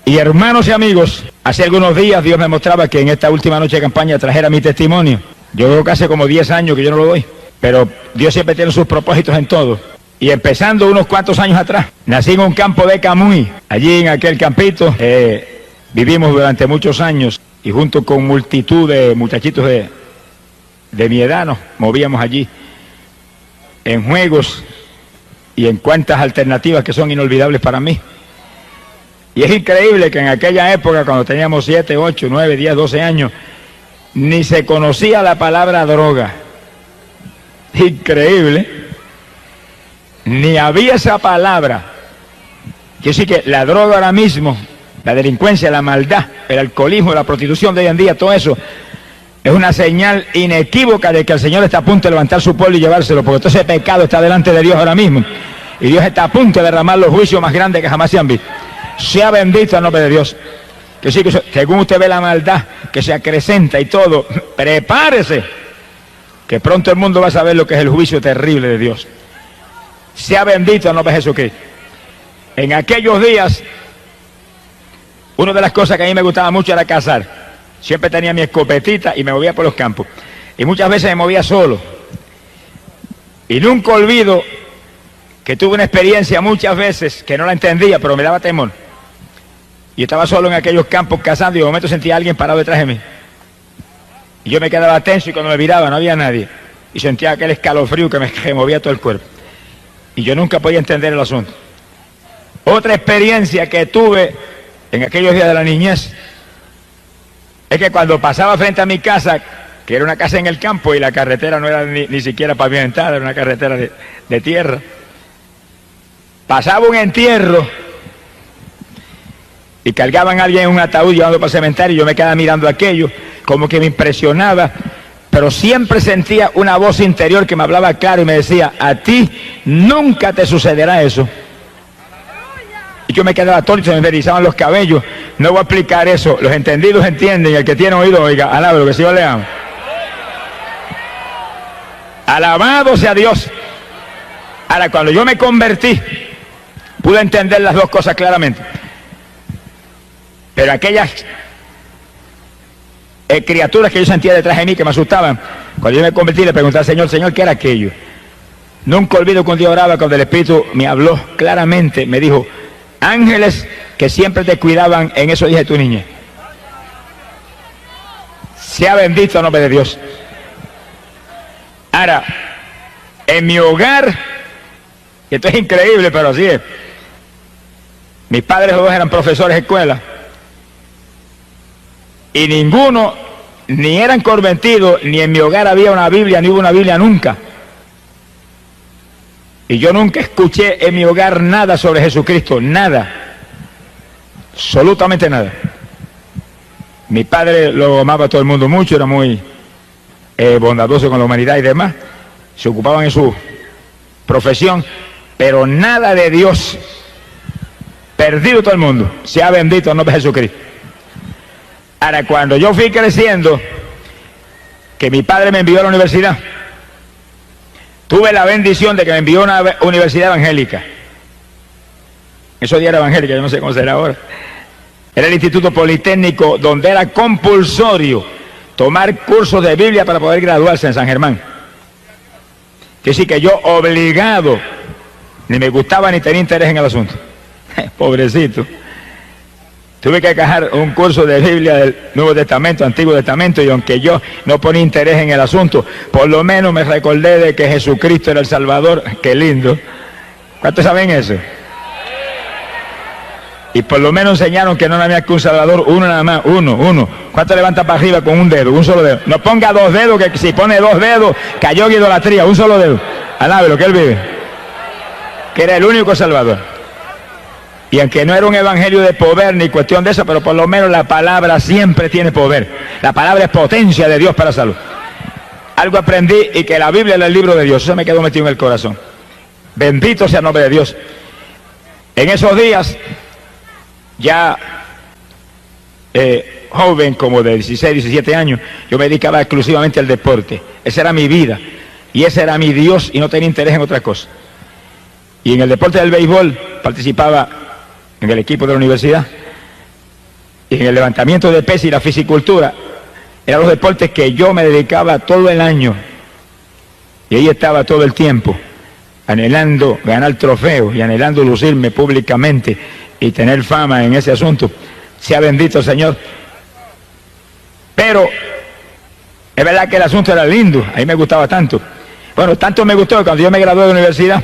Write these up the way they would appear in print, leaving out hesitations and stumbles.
Y hermanos y amigos, hace algunos días Dios me mostraba que en esta última noche de campaña trajera mi testimonio. Yo creo que hace como 10 años que yo no lo doy, pero Dios siempre tiene sus propósitos en todo. Y empezando unos cuantos años atrás, nací en un campo de Camuy. Allí en aquel campito vivimos durante muchos años y junto con multitud de muchachitos de mi edad nos movíamos allí en juegos y en cuantas alternativas que son inolvidables para mí. Y es increíble que en aquella época, cuando teníamos 7, 8, 9, 10, 12 años, ni se conocía la palabra droga. Increíble. Ni había esa palabra. Yo sí que la droga ahora mismo, la delincuencia, la maldad, el alcoholismo, la prostitución de hoy en día, todo eso es una señal inequívoca de que el Señor está a punto de levantar su pueblo y llevárselo, porque todo ese pecado está delante de Dios ahora mismo. Y Dios está a punto de derramar los juicios más grandes que jamás se han visto. Sea bendito el nombre de Dios. Que sí, que según usted ve la maldad que se acrecenta y todo, prepárese, que pronto el mundo va a saber lo que es el juicio terrible de Dios. Sea bendito el nombre de Jesucristo. En aquellos días, una de las cosas que a mí me gustaba mucho era cazar. Siempre tenía mi escopetita y me movía por los campos. Y muchas veces me movía solo. Y nunca olvido que tuve una experiencia muchas veces que no la entendía, pero me daba temor. Y estaba solo en aquellos campos cazando y de momento sentía a alguien parado detrás de mí. Y yo me quedaba tenso y cuando me miraba no había nadie. Y sentía aquel escalofrío que me movía todo el cuerpo. Y yo nunca podía entender el asunto. Otra experiencia que tuve en aquellos días de la niñez es que cuando pasaba frente a mi casa, que era una casa en el campo y la carretera no era ni siquiera pavimentada, era una carretera de tierra, pasaba un entierro y cargaban a alguien en un ataúd llevando para el cementerio y yo me quedaba mirando aquello, como que me impresionaba, pero siempre sentía una voz interior que me hablaba claro y me decía, a ti nunca te sucederá eso. Y yo me quedaba atónito, se me erizaban los cabellos. No voy a explicar eso, los entendidos entienden y el que tiene oído, oiga, alabe lo que Señor le ama. Alabado sea Dios. Ahora, cuando yo me convertí, pude entender las dos cosas claramente. Pero aquellas criaturas que yo sentía detrás de mí que me asustaban, cuando yo me convertí le pregunté al Señor, Señor, ¿qué era aquello? Nunca olvido que un día oraba cuando el Espíritu me habló claramente, me dijo, ángeles que siempre te cuidaban en esos días de tu niñez. Sea bendito el nombre de Dios. Ahora, en mi hogar, y esto es increíble, pero así es, mis padres los dos eran profesores de escuela, y ninguno, ni eran convertidos, ni en mi hogar había una Biblia, ni hubo una Biblia nunca. Y yo nunca escuché en mi hogar nada sobre Jesucristo, nada, absolutamente nada. Mi padre lo amaba a todo el mundo mucho, era muy bondadoso con la humanidad y demás, se ocupaban en su profesión, pero nada de Dios, perdido todo el mundo, sea bendito el nombre de Jesucristo. Ahora, cuando yo fui creciendo, que mi padre me envió a la universidad, tuve la bendición de que me envió a una universidad evangélica. Esos días era evangélica, yo no sé cómo será ahora. Era el Instituto Politécnico, donde era compulsorio tomar cursos de Biblia para poder graduarse en San Germán. Que sí que yo obligado, ni me gustaba ni tenía interés en el asunto. Pobrecito. Tuve que acabar un curso de Biblia del Nuevo Testamento, Antiguo Testamento, y aunque yo no ponía interés en el asunto, por lo menos me recordé de que Jesucristo era el Salvador. ¡Qué lindo! ¿Cuántos saben eso? Y por lo menos enseñaron que no había que un Salvador, uno nada más, uno. ¿Cuánto levanta para arriba con un dedo? Un solo dedo. No ponga dos dedos, que si pone dos dedos, cayó en idolatría, un solo dedo. Alabe lo que él vive. Que era el único Salvador. Y aunque no era un evangelio de poder ni cuestión de eso, pero por lo menos la palabra siempre tiene poder. La palabra es potencia de Dios para la salud. Algo aprendí y que la Biblia era el libro de Dios. Eso me quedó metido en el corazón. Bendito sea el nombre de Dios. En esos días, ya joven, como de 16, 17 años, yo me dedicaba exclusivamente al deporte. Esa era mi vida. Y ese era mi Dios y no tenía interés en otra cosa. Y en el deporte del béisbol participaba en el equipo de la universidad y en el levantamiento de pesas y la fisicultura, eran los deportes que yo me dedicaba todo el año. Y ahí estaba todo el tiempo, anhelando ganar trofeos y anhelando lucirme públicamente y tener fama en ese asunto. Sea bendito el Señor. Pero es verdad que el asunto era lindo, a mí me gustaba tanto. Bueno, tanto me gustó que cuando yo me gradué de la universidad,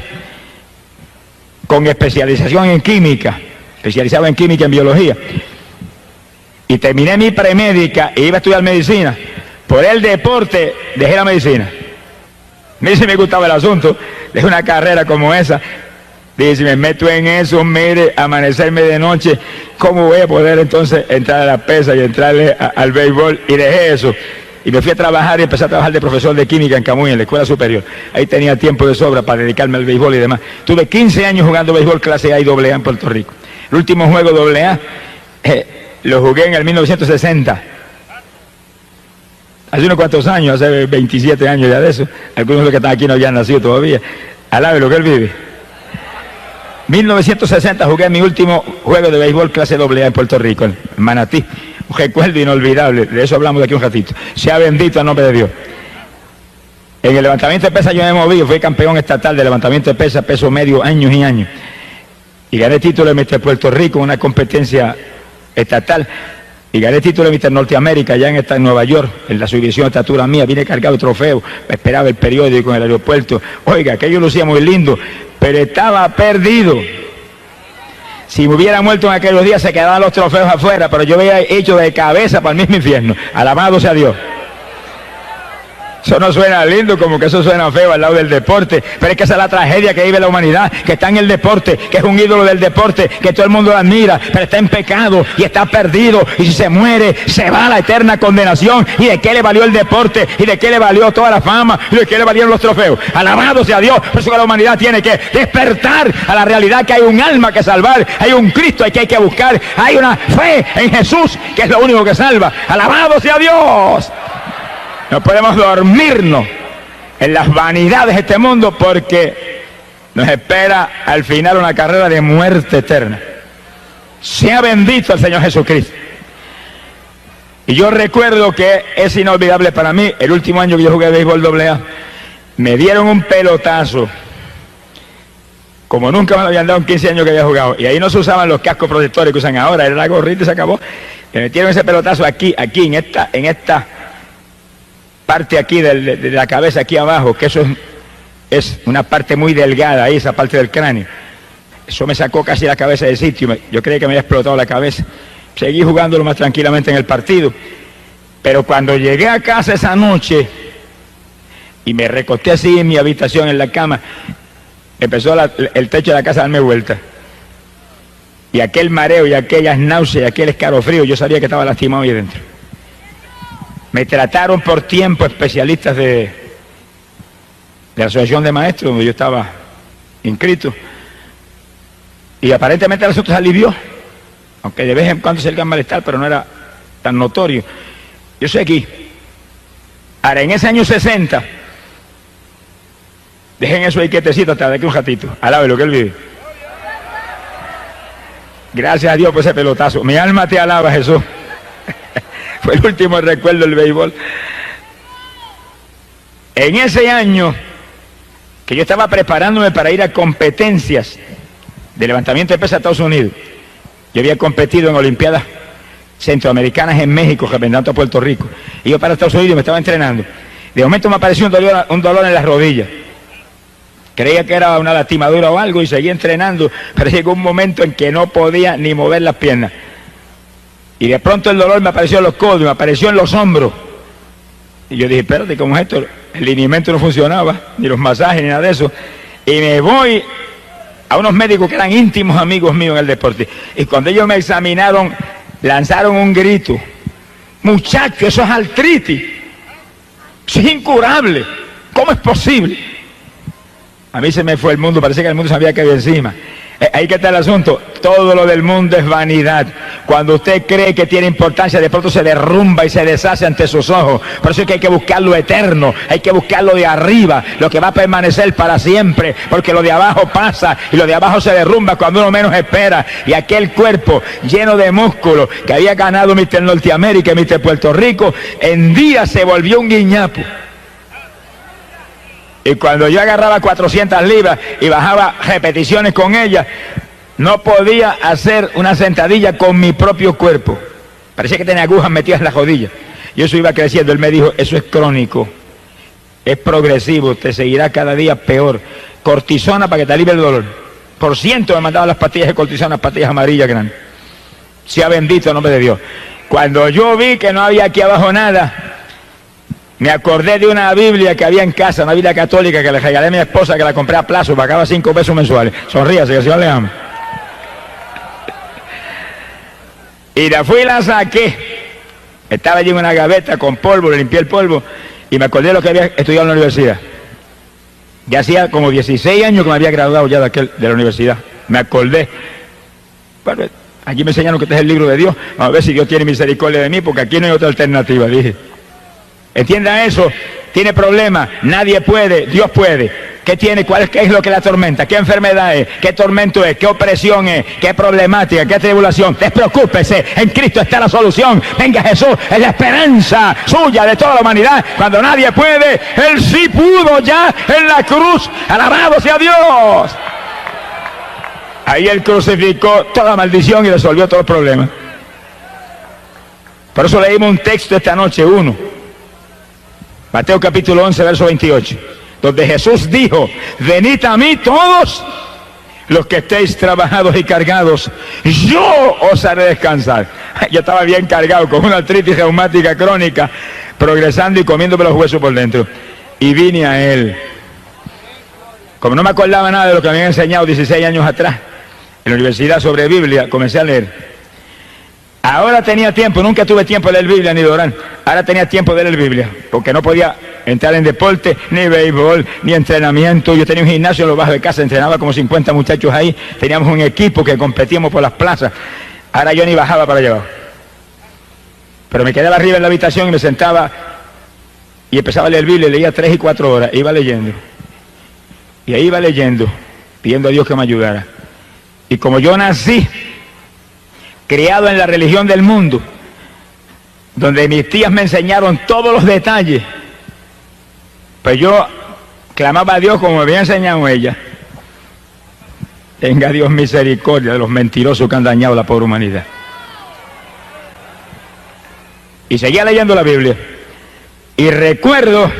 con especialización en química, especializado en química y en biología, y terminé mi premédica e iba a estudiar medicina, por el deporte dejé la medicina. Mire si me gustaba el asunto, dejé una carrera como esa. Dije, si me meto en eso, mire, amanecerme de noche, ¿cómo voy a poder entonces entrar a la pesa y entrarle al béisbol? Y dejé eso. Y me fui a trabajar y empecé a trabajar de profesor de química en Camuy, en la escuela superior. Ahí tenía tiempo de sobra para dedicarme al béisbol y demás. Tuve 15 años jugando béisbol clase A y AA en Puerto Rico. El último juego AA lo jugué en el 1960. Hace unos cuantos años, hace 27 años ya de eso. Algunos de los que están aquí no habían nacido todavía. Alabe lo que él vive. 1960 jugué mi último juego de béisbol clase AA en Puerto Rico, en Manatí. Un recuerdo inolvidable, de eso hablamos de aquí un ratito. Sea bendito el nombre de Dios. En el levantamiento de pesas yo me moví, fui campeón estatal de levantamiento de pesas, peso medio, años y años. Y gané el título de Mister Puerto Rico en una competencia estatal. Y gané el título de Mister Norteamérica allá en Nueva York, en la subdivisión de estatura mía. Vine cargado de trofeos, esperaba el periódico en el aeropuerto. Oiga, aquello lucía muy lindo, pero estaba perdido. Si me hubiera muerto en aquellos días se quedaban los trofeos afuera, pero yo había hecho de cabeza para el mismo infierno. Alabado sea Dios. Eso no suena lindo, como que eso suena feo al lado del deporte, pero es que esa es la tragedia que vive la humanidad, que está en el deporte, que es un ídolo del deporte, que todo el mundo lo admira, pero está en pecado y está perdido, y si se muere, se va a la eterna condenación. ¿Y de qué le valió el deporte? ¿Y de qué le valió toda la fama? ¿Y de qué le valieron los trofeos? Alabado sea Dios. Por eso que la humanidad tiene que despertar a la realidad que hay un alma que salvar, hay un Cristo que hay que buscar, hay una fe en Jesús que es lo único que salva. Alabado sea Dios. No podemos dormirnos en las vanidades de este mundo porque nos espera al final una carrera de muerte eterna. Sea bendito el Señor Jesucristo. Y yo recuerdo que es inolvidable para mí, el último año que yo jugué béisbol AA, me dieron un pelotazo, como nunca me lo habían dado en 15 años que había jugado. Y ahí no se usaban los cascos protectores que usan ahora, era la gorrita y se acabó. Me metieron ese pelotazo aquí, en esta parte aquí de la cabeza, aquí abajo, que eso es una parte muy delgada, ahí esa parte del cráneo. Eso me sacó casi la cabeza del sitio, yo creía que me había explotado la cabeza. Seguí jugándolo más tranquilamente en el partido, pero cuando llegué a casa esa noche y me recosté así en mi habitación, en la cama, empezó el techo de la casa a darme vuelta. Y aquel mareo y aquellas náuseas y aquel escalofrío, yo sabía que estaba lastimado ahí dentro. Me trataron por tiempo especialistas de la Asociación de Maestros, donde yo estaba inscrito. Y aparentemente el asunto se alivió, aunque de vez en cuando se el malestar, pero no era tan notorio. Yo sé aquí. Ahora, en ese año 60, dejen eso ahí quietecito hasta de aquí un ratito. Alabe lo que él vive. Gracias a Dios por ese pelotazo. Mi alma te alaba, Jesús. Fue el último recuerdo del béisbol. En ese año que yo estaba preparándome para ir a competencias de levantamiento de pesas a Estados Unidos, yo había competido en Olimpiadas Centroamericanas en México, representando a Puerto Rico. Y yo para Estados Unidos me estaba entrenando. De momento me apareció un dolor en las rodillas. Creía que era una lastimadura o algo y seguí entrenando, pero llegó un momento en que no podía ni mover las piernas. Y de pronto el dolor me apareció en los codos, me apareció en los hombros. Y yo dije, espérate, ¿cómo es esto? El lineamiento no funcionaba, ni los masajes, ni nada de eso. Y me voy a unos médicos que eran íntimos amigos míos en el deporte. Y cuando ellos me examinaron, lanzaron un grito. Muchacho, eso es artritis. Eso es incurable. ¿Cómo es posible? A mí se me fue el mundo, parecía que el mundo se me había caído encima. Ahí que está el asunto. Todo lo del mundo es vanidad. Cuando usted cree que tiene importancia, de pronto se derrumba y se deshace ante sus ojos. Por eso es que hay que buscar lo eterno, hay que buscar lo de arriba, lo que va a permanecer para siempre, porque lo de abajo pasa y lo de abajo se derrumba cuando uno menos espera. Y aquel cuerpo lleno de músculos que había ganado Mr. Norteamérica y Mr. Puerto Rico, en día se volvió un guiñapo. Y cuando yo agarraba 400 libras y bajaba repeticiones con ella, no podía hacer una sentadilla con mi propio cuerpo. Parecía que tenía agujas metidas en la rodilla. Y eso iba creciendo. Él me dijo, eso es crónico, es progresivo, te seguirá cada día peor. Cortisona para que te alivie el dolor. Por ciento me mandaban las pastillas de cortisona, pastillas amarillas grandes. Sea bendito el nombre de Dios. Cuando yo vi que no había aquí abajo nada, me acordé de una Biblia que había en casa, una Biblia católica que le regalé a mi esposa, que la compré a plazo, pagaba 5 pesos mensuales. Sonríase, que el Señor le ama. Y la fui y la saqué. Estaba allí en una gaveta con polvo, le limpié el polvo y me acordé de lo que había estudiado en la universidad. Ya hacía como 16 años que me había graduado ya de la universidad. Me acordé. Bueno, aquí me enseñaron que este es el libro de Dios. Vamos a ver si Dios tiene misericordia de mí, porque aquí no hay otra alternativa, dije. Entienda eso, tiene problemas, nadie puede, Dios puede. ¿Qué tiene? ¿Qué es lo que la atormenta? ¿Qué enfermedad es? ¿Qué tormento es? ¿Qué opresión es? ¿Qué problemática? ¿Qué tribulación? Despreocúpese, en Cristo está la solución. Venga Jesús, es la esperanza suya de toda la humanidad. Cuando nadie puede, Él sí pudo ya en la cruz. Alabado sea Dios. Ahí Él crucificó toda maldición y resolvió todos los problemas. Por eso leímos un texto esta noche, Mateo capítulo 11, verso 28, donde Jesús dijo, venid a mí todos los que estéis trabajados y cargados, yo os haré descansar. Yo estaba bien cargado con una artritis reumática crónica, progresando y comiéndome los huesos por dentro. Y vine a Él. Como no me acordaba nada de lo que me habían enseñado 16 años atrás, en la universidad sobre Biblia, comencé a leer. Ahora tenía tiempo, nunca tuve tiempo de leer Biblia ni de orar. Ahora tenía tiempo de leer Biblia, porque no podía entrar en deporte, ni béisbol, ni entrenamiento. Yo tenía un gimnasio en lo bajo de casa, entrenaba como 50 muchachos ahí. Teníamos un equipo que competíamos por las plazas. Ahora yo ni bajaba para allá abajo. Pero me quedaba arriba en la habitación y me sentaba y empezaba a leer Biblia, leía 3 y 4 horas, iba leyendo. Y ahí iba leyendo, pidiendo a Dios que me ayudara. Y como yo nací criado en la religión del mundo, donde mis tías me enseñaron todos los detalles, pues yo clamaba a Dios como me había enseñado ella. Tenga Dios misericordia de los mentirosos que han dañado la pobre humanidad. Y seguía leyendo la Biblia. Y recuerdo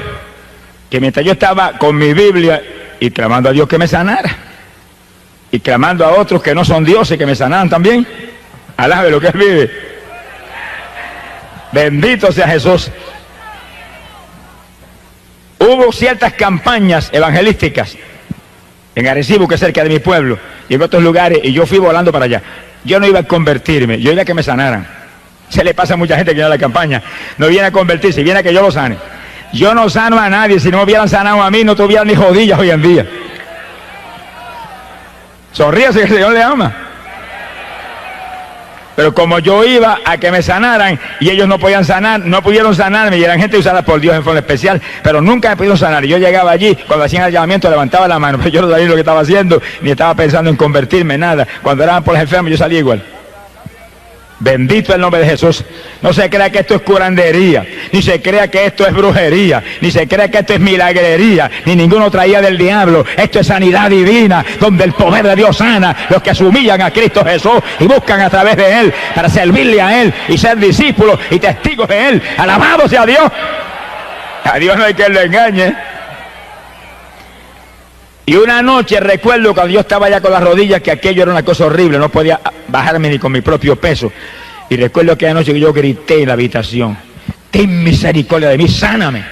que mientras yo estaba con mi Biblia y clamando a Dios que me sanara, y clamando a otros que no son dioses que me sanaran también, alabe lo que Él vive. Bendito sea Jesús. Hubo ciertas campañas evangelísticas en Arecibo, que es cerca de mi pueblo, y en otros lugares, y yo fui volando para allá. Yo no iba a convertirme, yo iba a que me sanaran. Se le pasa a mucha gente que viene a la campaña, no viene a convertirse, viene a que yo lo sane. Yo no sano a nadie. Si no me hubieran sanado a mí, no tuvieran ni rodillas hoy en día. Sonríase, que el Señor le ama. Pero como yo iba a que me sanaran y ellos no podían sanar, no pudieron sanarme, y eran gente usada por Dios en forma especial, pero nunca me pudieron sanar. Y yo llegaba allí, cuando hacían el llamamiento, levantaba la mano, pero yo no sabía lo que estaba haciendo, ni estaba pensando en convertirme, nada. Cuando eran por los enfermos, yo salía igual. Bendito el nombre de Jesús. No se crea que esto es curandería, ni se crea que esto es brujería, ni se crea que esto es milagrería, ni ninguna otra idea del diablo. Esto es sanidad divina, donde el poder de Dios sana los que se humillan a Cristo Jesús y buscan a través de Él para servirle a Él y ser discípulos y testigos de Él. Alabado sea Dios. A Dios no hay quien lo engañe. Y una noche recuerdo cuando yo estaba allá con las rodillas, que aquello era una cosa horrible, no podía bajarme ni con mi propio peso. Y recuerdo aquella noche que yo grité en la habitación: ten misericordia de mí, sáname.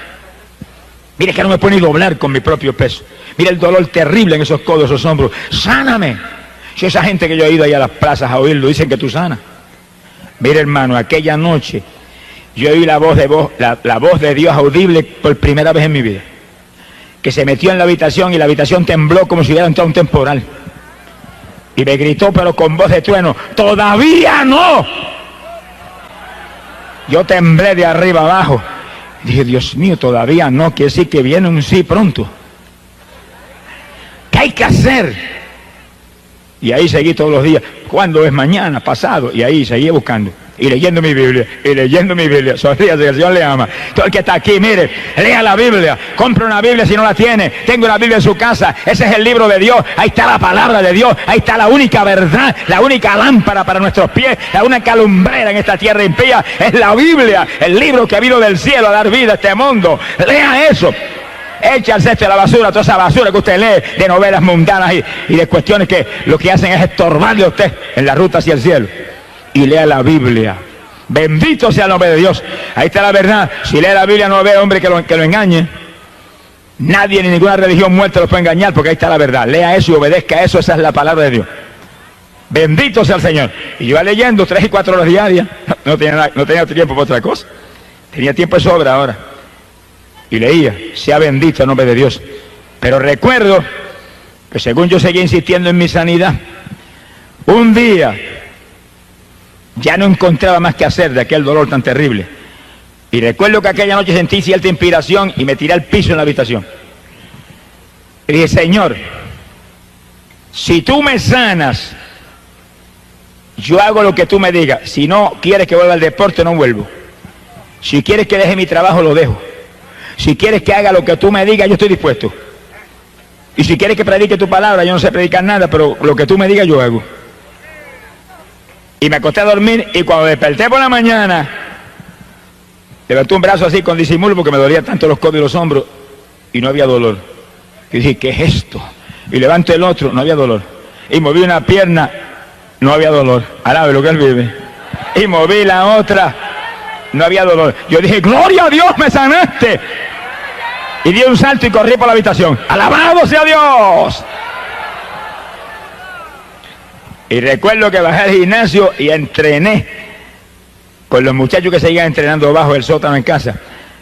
Mire que no me puedo ni doblar con mi propio peso. Mira el dolor terrible en esos codos, esos hombros. Sáname. Si esa gente que yo he ido ahí a las plazas a oírlo, dicen que tú sanas. Mire, hermano, aquella noche yo oí la voz de Dios audible por primera vez en mi vida, que se metió en la habitación y la habitación tembló como si hubiera entrado un temporal. Y me gritó, pero con voz de trueno, ¡todavía no! Yo temblé de arriba abajo. Dije, Dios mío, todavía no, quiere decir que viene un sí pronto. ¿Qué hay que hacer? Y ahí seguí todos los días. ¿Cuándo es? Mañana, pasado. Y ahí seguí buscando. Y leyendo mi Biblia, y leyendo mi Biblia. Sonríase, que el Señor le ama. Todo el que está aquí, mire, lea la Biblia. Compre una Biblia si no la tiene. Tenga una Biblia en su casa. Ese es el libro de Dios. Ahí está la palabra de Dios. Ahí está la única verdad, la única lámpara para nuestros pies, la única lumbrera en esta tierra impía. Es la Biblia, el libro que vino del cielo a dar vida a este mundo. Lea eso. Echa al cesto de la basura, toda esa basura que usted lee de novelas mundanas y de cuestiones que lo que hacen es estorbarle a usted en la ruta hacia el cielo. Y lea la Biblia. Bendito sea el nombre de Dios. Ahí está la verdad. Si lee la Biblia no ve hombre que lo engañe. Nadie ni ninguna religión muerta lo puede engañar, porque ahí está la verdad. Lea eso y obedezca a eso. Esa es la palabra de Dios. Bendito sea el Señor. Y yo iba leyendo 3 y 4 horas diarias. No tenía tiempo para otra cosa. Tenía tiempo de sobra ahora. Y leía, sea bendito el nombre de Dios. Pero recuerdo que según yo seguía insistiendo en mi sanidad, un día ya no encontraba más que hacer de aquel dolor tan terrible. Y recuerdo que aquella noche sentí cierta inspiración y me tiré al piso en la habitación. Y dije, Señor, si tú me sanas, yo hago lo que tú me digas. Si no quieres que vuelva al deporte, no vuelvo. Si quieres que deje mi trabajo, lo dejo. Si quieres que haga lo que tú me digas, yo estoy dispuesto. Y si quieres que predique tu palabra, yo no sé predicar nada, pero lo que tú me digas, yo hago. Y me acosté a dormir, y cuando desperté por la mañana, levanté un brazo así con disimulo porque me dolían tanto los codos y los hombros, y no había dolor. Y dije, ¿qué es esto? Y levanto el otro, no había dolor. Y moví una pierna, no había dolor. Alabe lo que él vive. Y moví la otra, no había dolor. Yo dije, gloria a Dios, me sanaste. Y di un salto y corrí por la habitación. ¡Alabado sea Dios! Y recuerdo que bajé al gimnasio y entrené con los muchachos que seguían entrenando bajo el sótano en casa.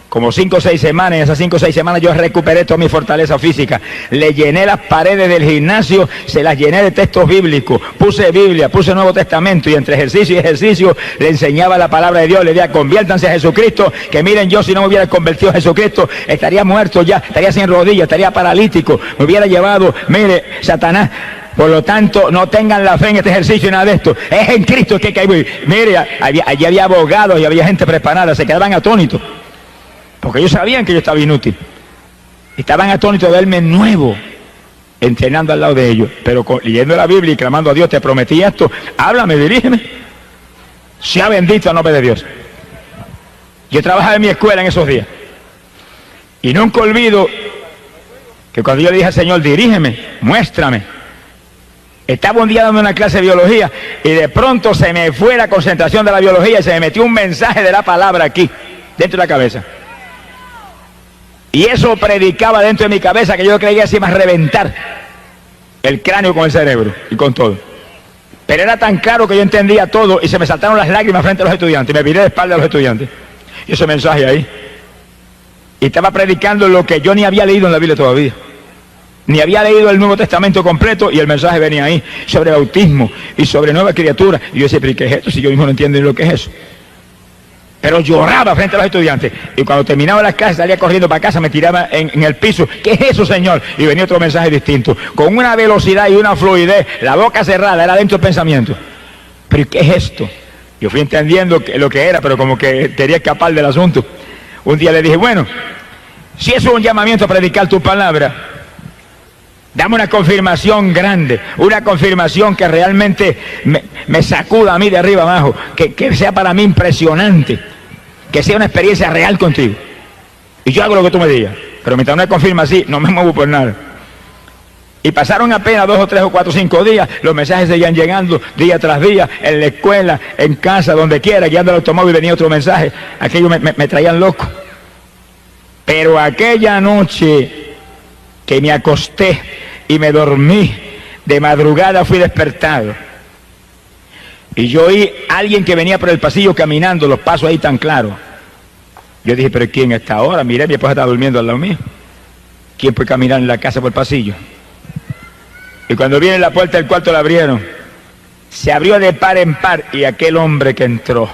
Como 5 o 6 semanas, en esas 5 o 6 semanas yo recuperé toda mi fortaleza física. Le llené las paredes del gimnasio, se las llené de textos bíblicos. Puse Biblia, puse Nuevo Testamento, y entre ejercicio y ejercicio le enseñaba la palabra de Dios. Le decía, conviértanse a Jesucristo, que miren, yo si no me hubiera convertido a Jesucristo, estaría muerto ya, estaría sin rodillas, estaría paralítico, me hubiera llevado, mire, Satanás. Por lo tanto, no tengan la fe en este ejercicio y nada de esto. Es en Cristo que hay que vivir. Mire, allí había abogados y había gente preparada, se quedaban atónitos. Porque ellos sabían que yo estaba inútil. Estaban atónitos de verme nuevo, entrenando al lado de ellos. Pero leyendo la Biblia y clamando a Dios, te prometí esto, háblame, dirígeme. Sea bendito el nombre de Dios. Yo trabajaba en mi escuela en esos días. Y nunca olvido que cuando yo le dije al Señor, dirígeme, muéstrame. Estaba un día dando una clase de biología y de pronto se me fue la concentración de la biología y se me metió un mensaje de la palabra aquí, dentro de la cabeza. Y eso predicaba dentro de mi cabeza, que yo creía que se iba a reventar el cráneo con el cerebro y con todo. Pero era tan claro que yo entendía todo y se me saltaron las lágrimas frente a los estudiantes. Me viré de espalda a los estudiantes. Y ese mensaje ahí. Y estaba predicando lo que yo ni había leído en la Biblia todavía. Ni había leído el Nuevo Testamento completo y el mensaje venía ahí sobre bautismo y sobre nueva criatura. Y yo decía, pero ¿qué es esto? Si yo mismo no entiendo ni lo que es eso. Pero lloraba frente a los estudiantes. Y cuando terminaba las clases salía corriendo para casa, me tiraba en el piso. ¿Qué es eso, Señor? Y venía otro mensaje distinto. Con una velocidad y una fluidez, la boca cerrada, era dentro del pensamiento. ¿Pero qué es esto? Yo fui entendiendo lo que era, pero como que quería escapar del asunto. Un día le dije, bueno, si eso es un llamamiento a predicar tu palabra, dame una confirmación grande, una confirmación que realmente me sacuda a mí de arriba abajo, que sea para mí impresionante, que sea una experiencia real contigo. Y yo hago lo que tú me digas, pero mientras no me confirma así, no me muevo por nada. Y pasaron apenas 2 o 3 o 4 o 5 días, los mensajes seguían llegando día tras día, en la escuela, en casa, donde quiera, guiando el automóvil venía otro mensaje. Aquello me traían loco. Pero aquella noche que me acosté y me dormí, de madrugada fui despertado. Y yo oí a alguien que venía por el pasillo caminando, los pasos ahí tan claros. Yo dije, pero ¿quién está ahora? Miré, mi esposa está durmiendo al lado mío. ¿Quién puede caminar en la casa por el pasillo? Y cuando viene la puerta del cuarto la abrieron. Se abrió de par en par y aquel hombre que entró,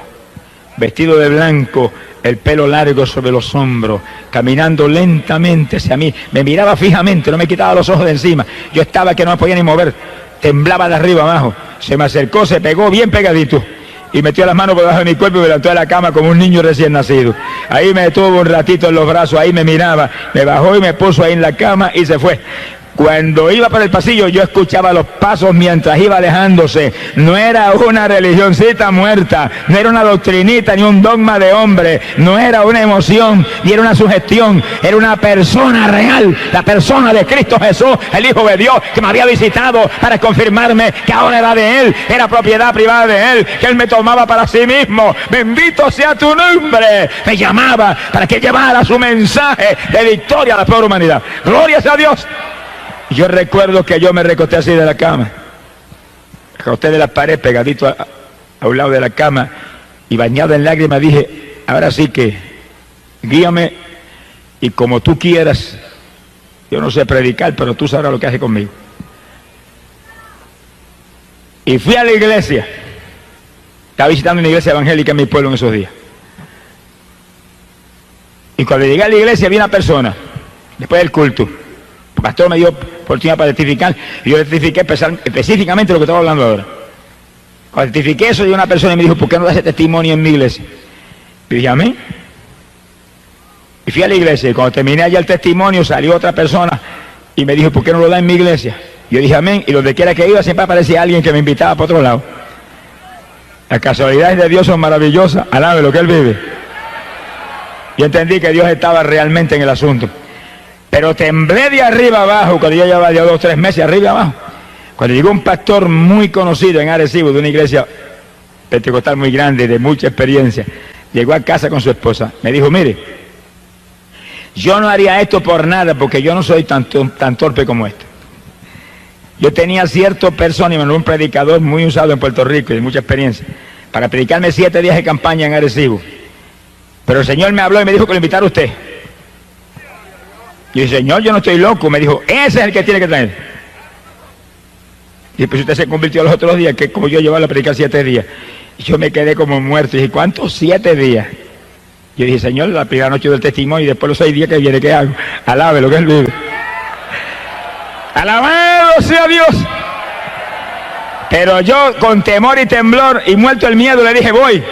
vestido de blanco, el pelo largo sobre los hombros, caminando lentamente hacia mí, me miraba fijamente, no me quitaba los ojos de encima. Yo estaba que no me podía ni mover, temblaba de arriba abajo. Se me acercó, se pegó bien pegadito y metió las manos por debajo de mi cuerpo y me levantó de la cama como un niño recién nacido. Ahí me detuvo un ratito en los brazos, ahí me miraba, me bajó y me puso ahí en la cama y se fue. Cuando iba por el pasillo yo escuchaba los pasos mientras iba alejándose. No era una religioncita muerta, no era una doctrinita ni un dogma de hombre, no era una emoción ni era una sugestión, era una persona real, la persona de Cristo Jesús, el Hijo de Dios, que me había visitado para confirmarme que ahora era de Él, era propiedad privada de Él, que Él me tomaba para sí mismo. Bendito sea tu nombre. Me llamaba para que llevara su mensaje de victoria a la pobre humanidad. Gloria a Dios. Yo recuerdo que yo me recosté así de la cama, recosté de la pared pegadito a un lado de la cama y bañado en lágrimas dije, ahora sí que guíame y como tú quieras. Yo no sé predicar, pero tú sabrás lo que haces conmigo. Y fui a la iglesia. Estaba visitando una iglesia evangélica en mi pueblo en esos días. Y cuando llegué a la iglesia vi una persona, después del culto. El pastor me dio oportunidad para testificar y yo testifiqué específicamente lo que estaba hablando ahora. Cuando testifiqué eso, llegó una persona y me dijo, ¿por qué no das ese testimonio en mi iglesia? Y dije, amén. Y fui a la iglesia y cuando terminé allá el testimonio salió otra persona y me dijo, ¿por qué no lo da en mi iglesia? Yo dije, amén. Y donde quiera que iba siempre aparecía alguien que me invitaba para otro lado. Las casualidades de Dios son maravillosas. Alabe lo que Él vive. Y entendí que Dios estaba realmente en el asunto. Pero temblé de arriba abajo, cuando yo llevaba ya 2 o 3 meses arriba abajo. Cuando llegó un pastor muy conocido en Arecibo, de una iglesia pentecostal muy grande, de mucha experiencia, llegó a casa con su esposa. Me dijo, mire, yo no haría esto por nada, porque yo no soy tan torpe como este. Yo tenía cierto persona, y me mandó un predicador muy usado en Puerto Rico, y de mucha experiencia, para predicarme 7 días de campaña en Arecibo. Pero el Señor me habló y me dijo que lo invitara a usted. Y el Señor, yo no estoy loco. Me dijo, ese es el que tiene que traer. Y pues usted se convirtió los otros días, que como yo llevaba a predicar 7 días. Y yo me quedé como muerto. Y dije, ¿cuántos 7 días? Yo dije, Señor, la primera noche del testimonio y después los 6 días que viene, ¿qué hago? Alabe lo que Él vive. Alabado sea Dios. Pero yo con temor y temblor y muerto el miedo le dije, voy.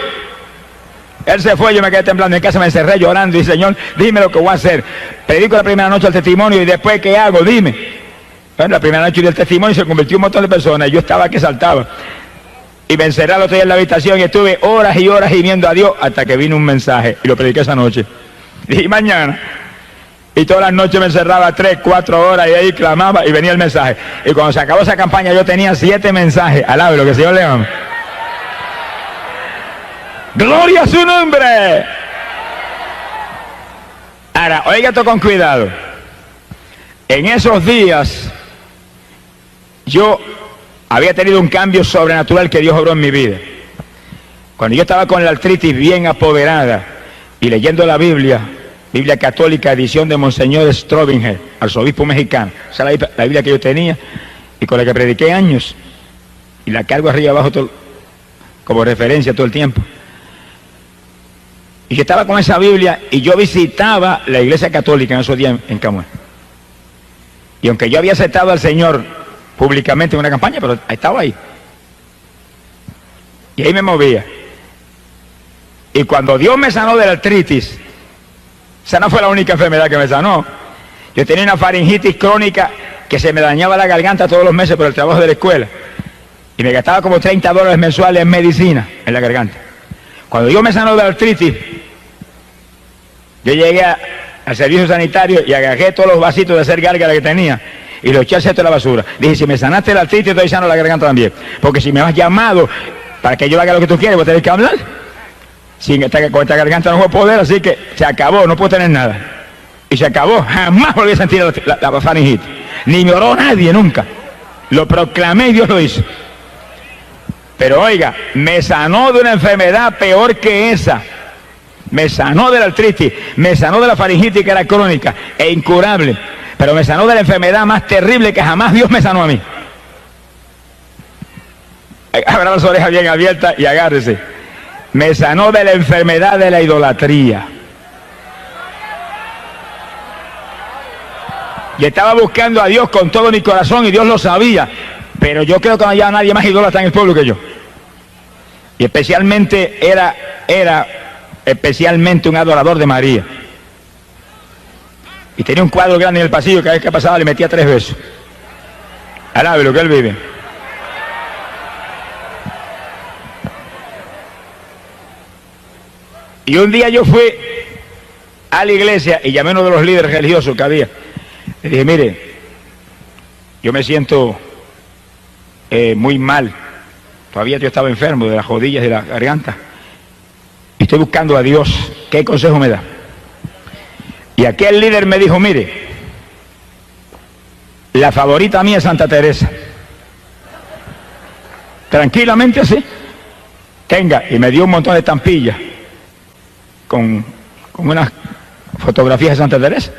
Él se fue, yo me quedé temblando en casa, me encerré llorando y Señor, dime lo que voy a hacer. Predico la primera noche el testimonio y después, ¿qué hago? Dime. Bueno, la primera noche del testimonio se convirtió en un montón de personas y yo estaba que saltaba. Y me encerré al otro día en la habitación y estuve horas y horas gimiendo a Dios hasta que vino un mensaje y lo prediqué esa noche. Y mañana. Y todas las noches me encerraba 3, 4 horas y ahí clamaba y venía el mensaje. Y cuando se acabó esa campaña yo tenía 7 mensajes. Alabe lo que el Señor le ama. ¡Gloria a su nombre! Ahora, oiga esto con cuidado. En esos días, yo había tenido un cambio sobrenatural que Dios obró en mi vida. Cuando yo estaba con la artritis bien apoderada y leyendo la Biblia católica, edición de Monseñor Strobinger, arzobispo mexicano. Esa es la Biblia que yo tenía y con la que prediqué años. Y la cargo arriba abajo como referencia todo el tiempo. Y yo estaba con esa Biblia y yo visitaba la iglesia católica en esos días en Camuy. Y aunque yo había aceptado al Señor públicamente en una campaña, pero estaba ahí. Y ahí me movía. Y cuando Dios me sanó de la artritis, esa no fue la única enfermedad que me sanó. Yo tenía una faringitis crónica que se me dañaba la garganta todos los meses por el trabajo de la escuela. Y me gastaba como $30 mensuales en medicina en la garganta. Cuando Dios me sanó de la artritis, yo llegué al servicio sanitario y agarré todos los vasitos de hacer gárgara que tenía y los eché al cesto de la basura. Dije, si me sanaste la artritis, estoy sano la garganta también. Porque si me has llamado para que yo haga lo que tú quieres, voy a tener que hablar. Con esta garganta no voy a poder, así que se acabó, no puedo tener nada. Y se acabó, jamás volví a sentir la faringitis. Ni me oró nadie nunca. Lo proclamé y Dios lo hizo. Pero oiga, me sanó de una enfermedad peor que esa. Me sanó de la artritis, me sanó de la faringitis que era crónica e incurable. Pero me sanó de la enfermedad más terrible que jamás Dios me sanó a mí. Abra las orejas bien abiertas y agárrese. Me sanó de la enfermedad de la idolatría. Y estaba buscando a Dios con todo mi corazón y Dios lo sabía. Pero yo creo que no había nadie más idólatra en el pueblo que yo. Y especialmente era especialmente un adorador de María. Y tenía un cuadro grande en el pasillo, cada vez que pasaba le metía 3 besos. Alabe lo que él vive. Y un día yo fui a la iglesia y llamé a uno de los líderes religiosos que había. Le dije, mire, yo me siento muy mal. Todavía yo estaba enfermo de las rodillas y de la garganta. Y estoy buscando a Dios. ¿Qué consejo me da? Y aquel líder me dijo, mire, la favorita mía es Santa Teresa. Tranquilamente así. Tenga. Y me dio un montón de estampillas con unas fotografías de Santa Teresa.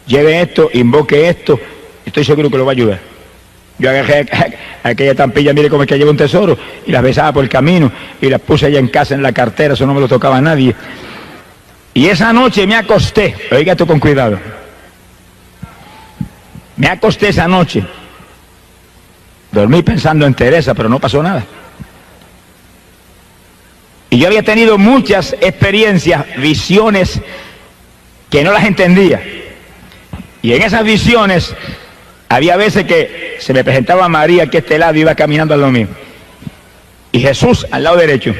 Lleve esto, invoque esto. Estoy seguro que lo va a ayudar. Yo agarré aquella estampilla, mire cómo es que lleva un tesoro, y las besaba por el camino, y las puse allá en casa en la cartera, eso no me lo tocaba a nadie. Y esa noche me acosté, oiga esto con cuidado, me acosté esa noche, dormí pensando en Teresa, pero no pasó nada. Y yo había tenido muchas experiencias, visiones, que no las entendía. Y en esas visiones, había veces que se me presentaba María aquí a este lado y iba caminando al lado mío. Y Jesús al lado derecho.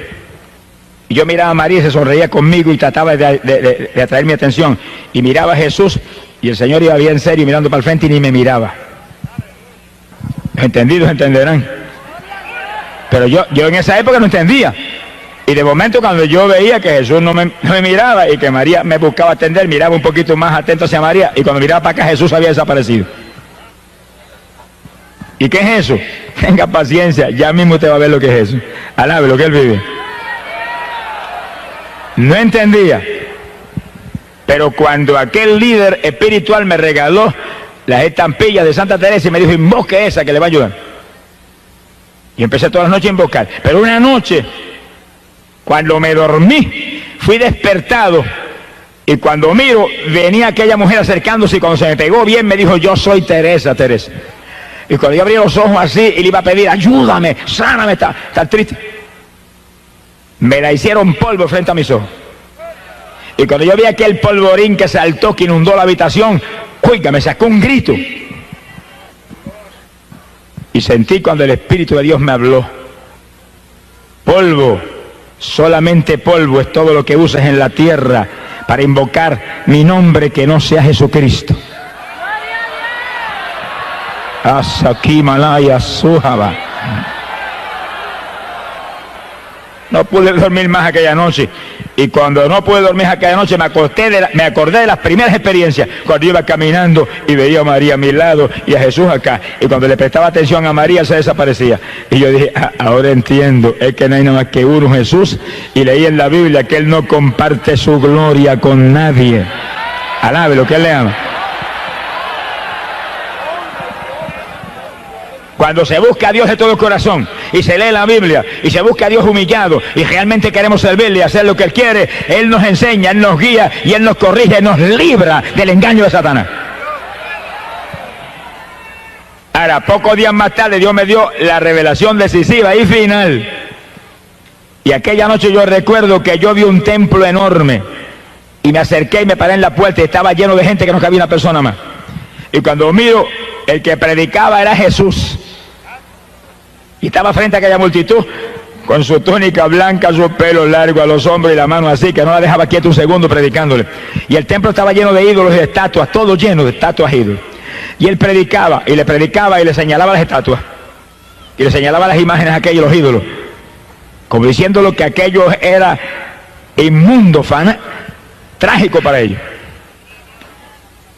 Y yo miraba a María y se sonreía conmigo y trataba de atraer mi atención. Y miraba a Jesús y el Señor iba bien serio mirando para el frente y ni me miraba. Los entendidos entenderán. Pero yo en esa época no entendía. Y de momento cuando yo veía que Jesús no me miraba y que María me buscaba atender, miraba un poquito más atento hacia María y cuando miraba para acá Jesús había desaparecido. ¿Y qué es eso? Tenga paciencia, ya mismo usted va a ver lo que es eso. Alabe lo que él vive. No entendía. Pero cuando aquel líder espiritual me regaló las estampillas de Santa Teresa y me dijo, invoque esa que le va a ayudar. Y empecé todas las noches a invocar. Pero una noche, cuando me dormí, fui despertado. Y cuando miro, venía aquella mujer acercándose y cuando se me pegó bien me dijo, yo soy Teresa, Teresa. Y cuando yo abrí los ojos así y le iba a pedir, ayúdame, sáname, está triste. Me la hicieron polvo frente a mis ojos. Y cuando yo vi aquel polvorín que saltó, que inundó la habitación, oiga, me sacó un grito. Y sentí cuando el Espíritu de Dios me habló. Polvo, solamente polvo es todo lo que usas en la tierra para invocar mi nombre que no sea Jesucristo. Asaki Malaya Sujaba. No pude dormir más aquella noche. Y cuando no pude dormir aquella noche me acordé de las primeras experiencias. Cuando iba caminando y veía a María a mi lado y a Jesús acá. Y cuando le prestaba atención a María se desaparecía. Y yo dije, ahora entiendo, es que no hay nada más que uno, Jesús. Y leí en la Biblia que Él no comparte su gloria con nadie. Alabe lo que Él le ama. Cuando se busca a Dios de todo corazón y se lee la Biblia y se busca a Dios humillado y realmente queremos servirle y hacer lo que Él quiere, Él nos enseña, Él nos guía y Él nos corrige, nos libra del engaño de Satanás. Ahora, pocos días más tarde Dios me dio la revelación decisiva y final. Y aquella noche yo recuerdo que yo vi un templo enorme y me acerqué y me paré en la puerta y estaba lleno de gente que no cabía una persona más. Y cuando miro, el que predicaba era Jesús. Y estaba frente a aquella multitud, con su túnica blanca, su pelo largo a los hombros y la mano así, que no la dejaba quieta un segundo predicándole. Y el templo estaba lleno de ídolos y de estatuas, todo lleno de estatuas e ídolos. Y él predicaba y le señalaba las estatuas. Y le señalaba las imágenes aquellos, los ídolos. Como diciéndolo que aquello era inmundo, trágico para ellos.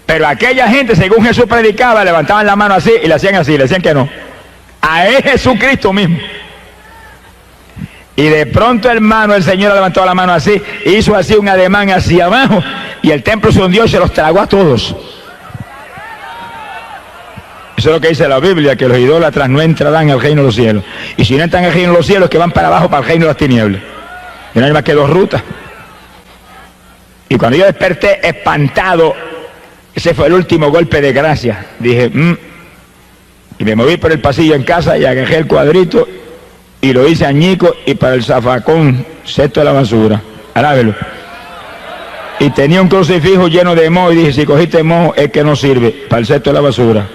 Pero aquella gente, según Jesús predicaba, levantaban la mano así y le hacían así, le decían que no. A él Jesucristo mismo. Y de pronto, hermano, el Señor levantó la mano así, hizo así un ademán hacia abajo, y el templo se hundió y se los tragó a todos. Eso es lo que dice la Biblia, que los idólatras no entrarán al reino de los cielos. Y si no entran al reino de los cielos, es que van para abajo, para el reino de las tinieblas. Y no hay más que 2 rutas. Y cuando yo desperté espantado, ese fue el último golpe de gracia. Dije, y me moví por el pasillo en casa y agarré el cuadrito y lo hice añico y para el zafacón, cesto de la basura. Alábelo. Y tenía un crucifijo lleno de moho y dije, si cogiste moho es que no sirve, para el cesto de la basura.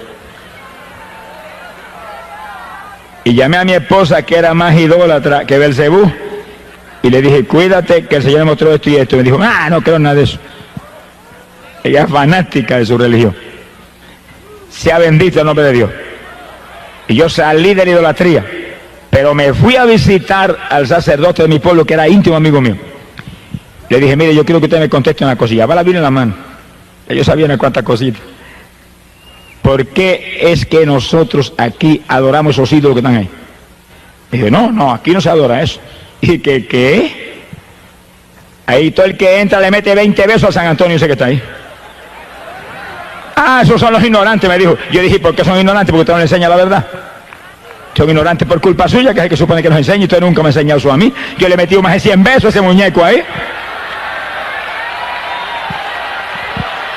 Y llamé a mi esposa, que era más idólatra que Belcebú, y le dije, cuídate que el Señor me mostró esto y esto. Y me dijo, no creo nada de eso. Ella es fanática de su religión. Sea bendito el nombre de Dios. Y yo salí de la idolatría, pero me fui a visitar al sacerdote de mi pueblo, que era íntimo amigo mío. Le dije, mire, yo quiero que usted me conteste una cosilla. Va la Biblia en la mano. Ellos sabían unas cuantas cositas. ¿Por qué es que nosotros aquí adoramos esos ídolos que están ahí? Dije, no, aquí no se adora eso. Y que, ¿qué? Ahí todo el que entra le mete 20 besos a San Antonio, ese que está ahí. Esos son los ignorantes, me dijo. Yo dije, ¿por qué son ignorantes? Porque usted no le enseña la verdad. Son ignorantes por culpa suya, que es el que supone que nos enseña, y usted nunca me ha enseñado eso a mí. Yo le metí más de 100 besos a ese muñeco ahí.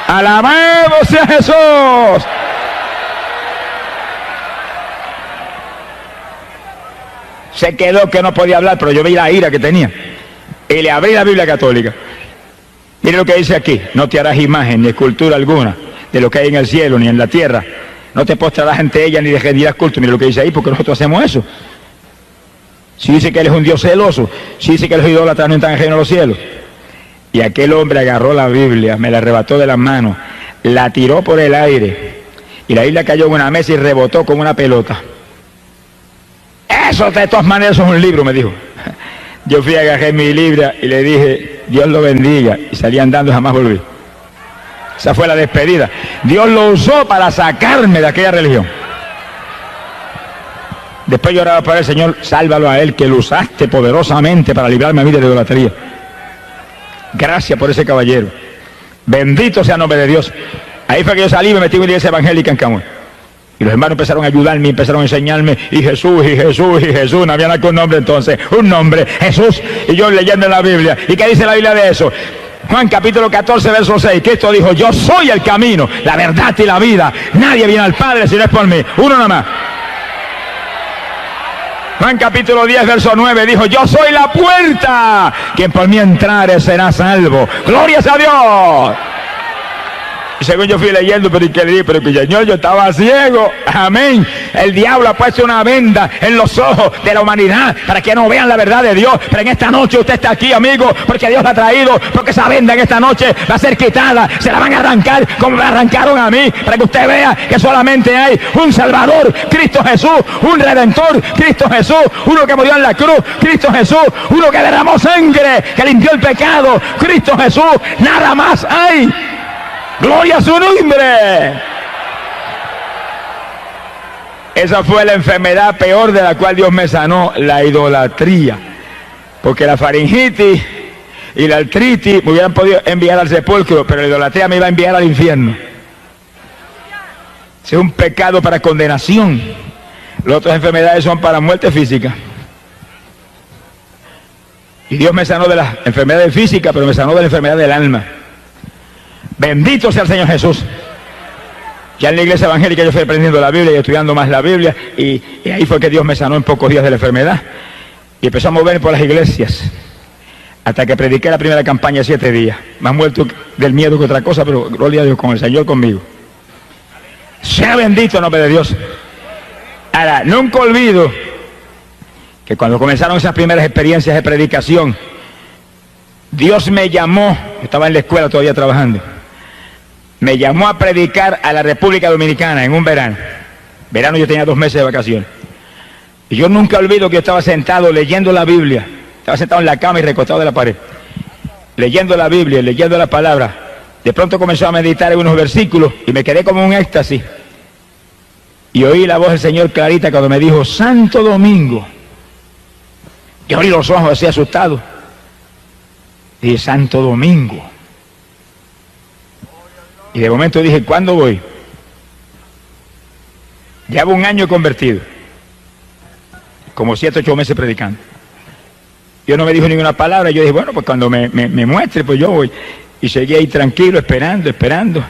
¡Alabado sea Jesús! Se quedó que no podía hablar, pero yo vi la ira que tenía. Y le abrí la Biblia católica. Mire lo que dice aquí. No te harás imagen ni escultura alguna de lo que hay en el cielo ni en la tierra. No te postrarás ante ella ni le rendirás culto. Mire lo que dice ahí, porque nosotros hacemos eso. Si dice que él es un Dios celoso, si dice que los idólatras no están ajenos a los cielos. Y aquel hombre agarró la Biblia, me la arrebató de las manos, la tiró por el aire, y la Biblia cayó en una mesa y rebotó como una pelota. Eso de todas maneras es un libro, me dijo. Yo fui a agarrar mi Biblia y le dije, Dios lo bendiga, y salí andando y jamás volví. Esa fue la despedida. Dios lo usó para sacarme de aquella religión. Después yo oraba para el Señor, sálvalo a él, que lo usaste poderosamente para librarme a mí de la idolatría. Gracias por ese caballero. Bendito sea el nombre de Dios. Ahí fue que yo salí y me metí en una iglesia evangélica en Camuy. Y los hermanos empezaron a ayudarme, empezaron a enseñarme, y Jesús, y Jesús, y Jesús, no había nada con nombre entonces, un nombre, Jesús, y yo leyendo en la Biblia. ¿Y qué dice la Biblia de eso? Juan capítulo 14, verso 6, Cristo dijo, yo soy el camino, la verdad y la vida, nadie viene al Padre si no es por mí, uno nada más. Juan capítulo 10, verso 9, dijo, yo soy la puerta, quien por mí entrare será salvo, glorias a Dios. Y según yo fui leyendo, pero que Señor, yo estaba ciego, amén. El diablo ha puesto una venda en los ojos de la humanidad para que no vean la verdad de Dios. Pero en esta noche usted está aquí, amigo, porque Dios la ha traído, porque esa venda en esta noche va a ser quitada, se la van a arrancar como me arrancaron a mí, para que usted vea que solamente hay un Salvador, Cristo Jesús, un Redentor, Cristo Jesús, uno que murió en la cruz, Cristo Jesús, uno que derramó sangre, que limpió el pecado, Cristo Jesús, nada más hay. ¡Gloria a su nombre! Esa fue la enfermedad peor de la cual Dios me sanó, la idolatría. Porque la faringitis y la artritis me hubieran podido enviar al sepulcro, pero la idolatría me iba a enviar al infierno. Es un pecado para condenación. Las otras enfermedades son para muerte física. Y Dios me sanó de las enfermedades físicas, pero me sanó de la enfermedad del alma. Bendito sea el Señor Jesús. Ya en la iglesia evangélica yo fui aprendiendo la Biblia y estudiando más la Biblia, y ahí fue que Dios me sanó en pocos días de la enfermedad. Y empezó a moverme por las iglesias, hasta que prediqué la primera campaña 7 días. Más muerto del miedo que otra cosa, pero gloria a Dios, con el Señor conmigo. Sea bendito el nombre de Dios. Ahora, nunca olvido que cuando comenzaron esas primeras experiencias de predicación, Dios me llamó, estaba en la escuela todavía trabajando, me llamó a predicar a la República Dominicana en un verano. Verano yo tenía 2 meses de vacaciones. Y yo nunca olvido que yo estaba sentado leyendo la Biblia. Estaba sentado en la cama y recostado de la pared, leyendo la Biblia, leyendo la palabra. De pronto comenzó a meditar en unos versículos y me quedé como un éxtasis. Y oí la voz del Señor clarita cuando me dijo, Santo Domingo. Yo abrí los ojos así asustado. Dije, Santo Domingo. Y de momento dije, ¿cuándo voy? Llevo un año convertido, como 7 o 8 meses predicando. Yo no me dijo ninguna palabra, yo dije, bueno, pues cuando me muestre, pues yo voy. Y seguí ahí tranquilo, esperando.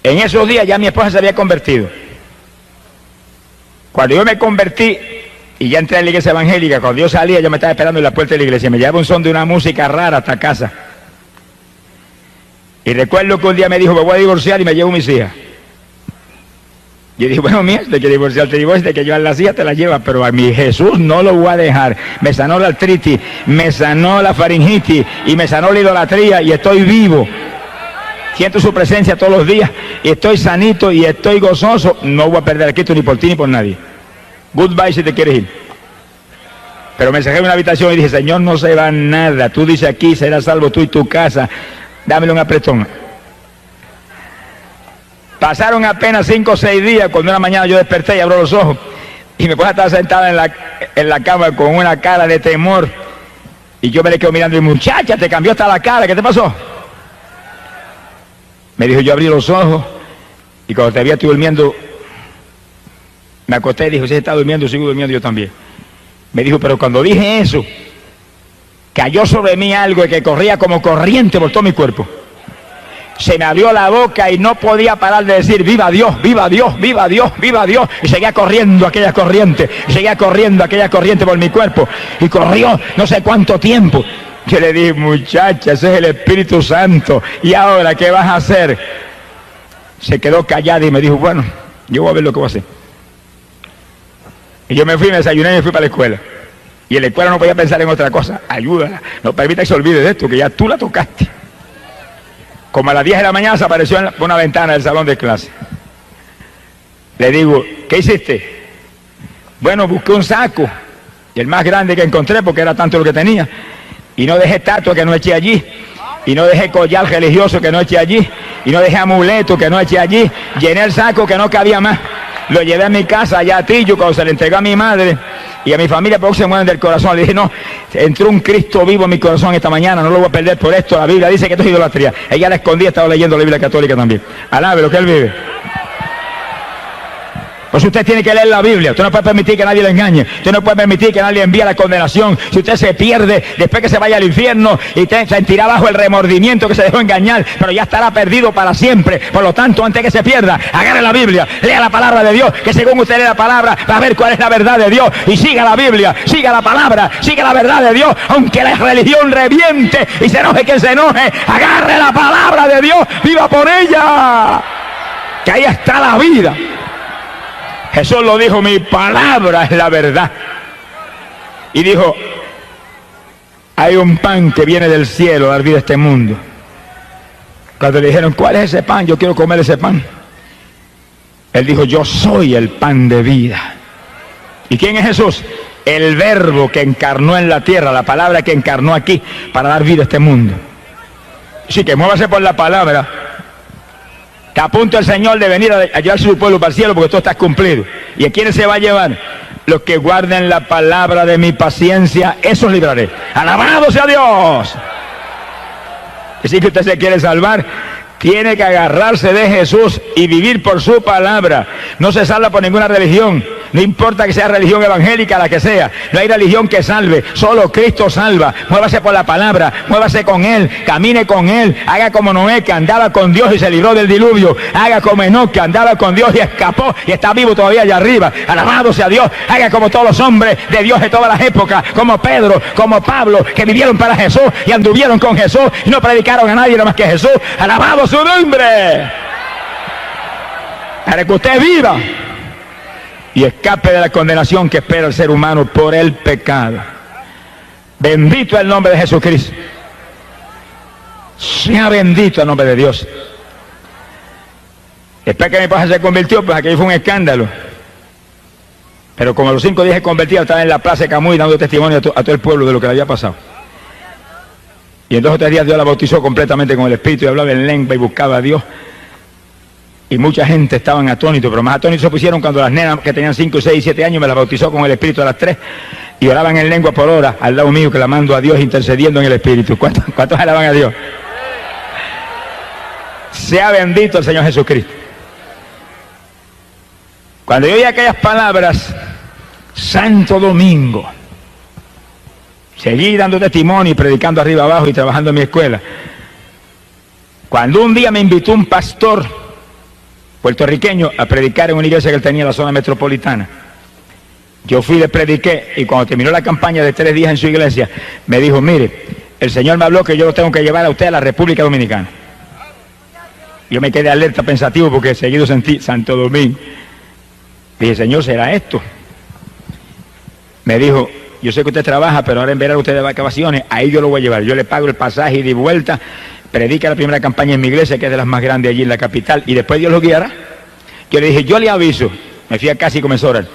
En esos días ya mi esposa se había convertido. Cuando yo me convertí y ya entré a la iglesia evangélica, cuando yo salía, yo me estaba esperando en la puerta de la iglesia, me llevaba un son de una música rara hasta casa. Y recuerdo que un día me dijo, me voy a divorciar y me llevo mis hijas. Yo dije, bueno, mira, de que divorciarte, de que llevar las hijas te las llevas, pero a mi Jesús no lo voy a dejar. Me sanó la artritis, me sanó la faringitis y me sanó la idolatría y estoy vivo. Siento su presencia todos los días y estoy sanito y estoy gozoso. No voy a perder a Cristo ni por ti ni por nadie. Goodbye si te quieres ir. Pero me encerré en una habitación y dije, Señor, no se va nada. Tú dices aquí, serás salvo tú y tu casa. Dámelo un apretón. Pasaron apenas 5 o 6 días cuando una mañana yo desperté y abro los ojos y mi esposa estaba sentada en la cama con una cara de temor y yo me le quedo mirando y muchacha, te cambió hasta la cara, ¿qué te pasó? Me dijo, yo abrí los ojos y cuando te vi estoy durmiendo, me acosté y dijo, si está durmiendo, sigo durmiendo yo también. Me dijo, pero cuando dije eso, cayó sobre mí algo que corría como corriente por todo mi cuerpo. Se me abrió la boca y no podía parar de decir, viva Dios, viva Dios, viva Dios, viva Dios. Y seguía corriendo aquella corriente, por mi cuerpo. Y corrió no sé cuánto tiempo. Yo le dije, muchacha, ese es el Espíritu Santo. ¿Y ahora qué vas a hacer? Se quedó callada y me dijo, bueno, yo voy a ver lo que voy a hacer. Y yo me fui, me desayuné y me fui para la escuela. Y en la escuela no podía pensar en otra cosa. Ayúdala, no permita que se olvide de esto, que ya tú la tocaste. Como a las 10 de la mañana se apareció por una ventana del salón de clase. Le digo, ¿qué hiciste? Bueno, busqué un saco, y el más grande que encontré porque era tanto lo que tenía. Y no dejé estatua que no eché allí. Y no dejé collar religioso que no eché allí. Y no dejé amuleto que no eché allí. Llené el saco que no cabía más. Lo llevé a mi casa, allá a Tillo, cuando se le entregó a mi madre y a mi familia, porque se mueven del corazón. Le dije, no, entró un Cristo vivo en mi corazón esta mañana, no lo voy a perder por esto. La Biblia dice que esto es idolatría. Ella la escondía, estaba leyendo la Biblia católica también. Alabe lo que él vive. Pues usted tiene que leer la Biblia. Usted no puede permitir que nadie le engañe. Usted no puede permitir que nadie envíe la condenación. Si usted se pierde, después que se vaya al infierno, y usted sentirá bajo el remordimiento que se dejó engañar, pero ya estará perdido para siempre. Por lo tanto, antes que se pierda, agarre la Biblia, lea la palabra de Dios, que según usted lee la palabra, va a ver cuál es la verdad de Dios. Y siga la Biblia, siga la palabra, siga la verdad de Dios, aunque la religión reviente y se enoje quien se enoje. Agarre la palabra de Dios, viva por ella, que ahí está la vida. Jesús lo dijo, mi palabra es la verdad. Y dijo, hay un pan que viene del cielo a dar vida a este mundo. Cuando le dijeron, ¿cuál es ese pan? Yo quiero comer ese pan. Él dijo, yo soy el pan de vida. ¿Y quién es Jesús? El verbo que encarnó en la tierra, la palabra que encarnó aquí para dar vida a este mundo. Así que muévase por la palabra. Que a punto el Señor de venir a llevarse su pueblo para el cielo porque todo está cumplido. ¿Y a quiénes se va a llevar? Los que guarden la palabra de mi paciencia, esos libraré. ¡Alabado sea Dios! Así que usted se quiere salvar, tiene que agarrarse de Jesús y vivir por su palabra. No se salva por ninguna religión. No importa que sea religión evangélica, la que sea. No hay religión que salve. Solo Cristo salva. Muévase por la palabra. Muévase con Él. Camine con Él. Haga como Noé, que andaba con Dios y se libró del diluvio. Haga como Enoc, que andaba con Dios y escapó y está vivo todavía allá arriba. Alabado sea Dios. Haga como todos los hombres de Dios de todas las épocas. Como Pedro, como Pablo, que vivieron para Jesús y anduvieron con Jesús y no predicaron a nadie nada más que Jesús. Alabado su nombre. Para que usted viva y escape de la condenación que espera el ser humano por el pecado. Bendito el nombre de Jesucristo. Sea bendito el nombre de Dios. Después que mi esposa se convirtió, pues aquello fue un escándalo. Pero como a los 5 días se convertía, estaba en la plaza de Camuy dando testimonio a todo el pueblo de lo que le había pasado. Y en 2 o 3 días Dios la bautizó completamente con el Espíritu y hablaba en lengua y buscaba a Dios. Y mucha gente estaban atónitos, pero más atónitos se pusieron cuando las nenas que tenían 5, 6, 7 años me las bautizó con el Espíritu a las 3 y oraban en lengua por hora al lado mío, clamando a Dios, intercediendo en el Espíritu. ¿Cuántos alaban a Dios? Sea bendito el Señor Jesucristo. Cuando yo oí aquellas palabras, Santo Domingo, seguí dando testimonio y predicando arriba abajo y trabajando en mi escuela. Cuando un día me invitó un pastor puertorriqueño a predicar en una iglesia que él tenía en la zona metropolitana, yo fui, le prediqué, y cuando terminó la campaña de 3 días en su iglesia, me dijo: mire, el Señor me habló que yo lo tengo que llevar a usted a la República Dominicana. Yo me quedé alerta, pensativo, porque seguido sentí Santo Domingo. Dije: Señor, ¿será esto? Me dijo: yo sé que usted trabaja, pero ahora en verano usted de vacaciones, ahí yo lo voy a llevar. Yo le pago el pasaje y de vuelta, predica la primera campaña en mi iglesia, que es de las más grandes allí en la capital, y después Dios lo guiará. Yo le dije: yo le aviso. Me fui a casa y comencé a orar.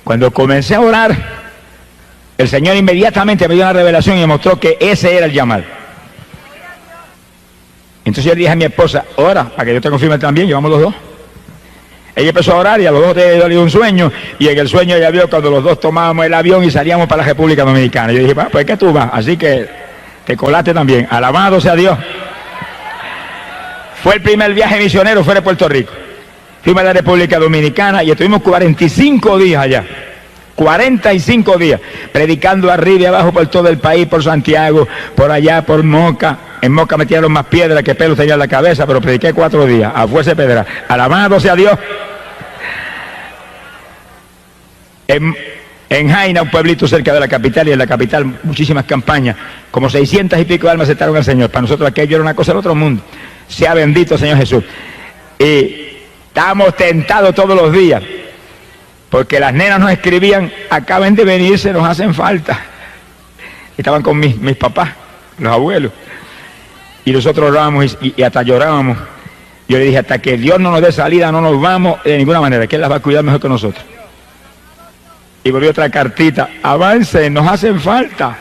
Cuando comencé a orar, el Señor inmediatamente me dio una revelación y me mostró que ese era el llamado. Entonces yo le dije a mi esposa: ora, para que yo te confirme también, llevamos los dos. Ella empezó a orar y a los dos le dio un sueño, y en el sueño ella vio cuando los dos tomábamos el avión y salíamos para la República Dominicana. Yo dije: pues que tú vas, así que te colaste también. Alabado sea Dios. Fue el primer viaje misionero fuera de Puerto Rico. Fuimos a la República Dominicana y estuvimos 45 días allá. 45 días, predicando arriba y abajo por todo el país, por Santiago, por allá, por Moca. En Moca me tiraron más piedras que pelos tenía en la cabeza, pero prediqué 4 días, a fuerza de pedra. Alabado sea Dios. En Jaina, un pueblito cerca de la capital, y en la capital muchísimas campañas, como 600 y pico de almas aceptaron al Señor. Para nosotros aquello era una cosa del otro mundo. Sea bendito Señor Jesús. Y estábamos tentados todos los días, porque las nenas nos escribían: acaben de venirse, nos hacen falta. Estaban con mis papás, los abuelos, y nosotros orábamos y hasta llorábamos. Yo le dije: hasta que Dios no nos dé salida, no nos vamos de ninguna manera, que Él las va a cuidar mejor que nosotros. Y volvió otra cartita: avancen, nos hacen falta.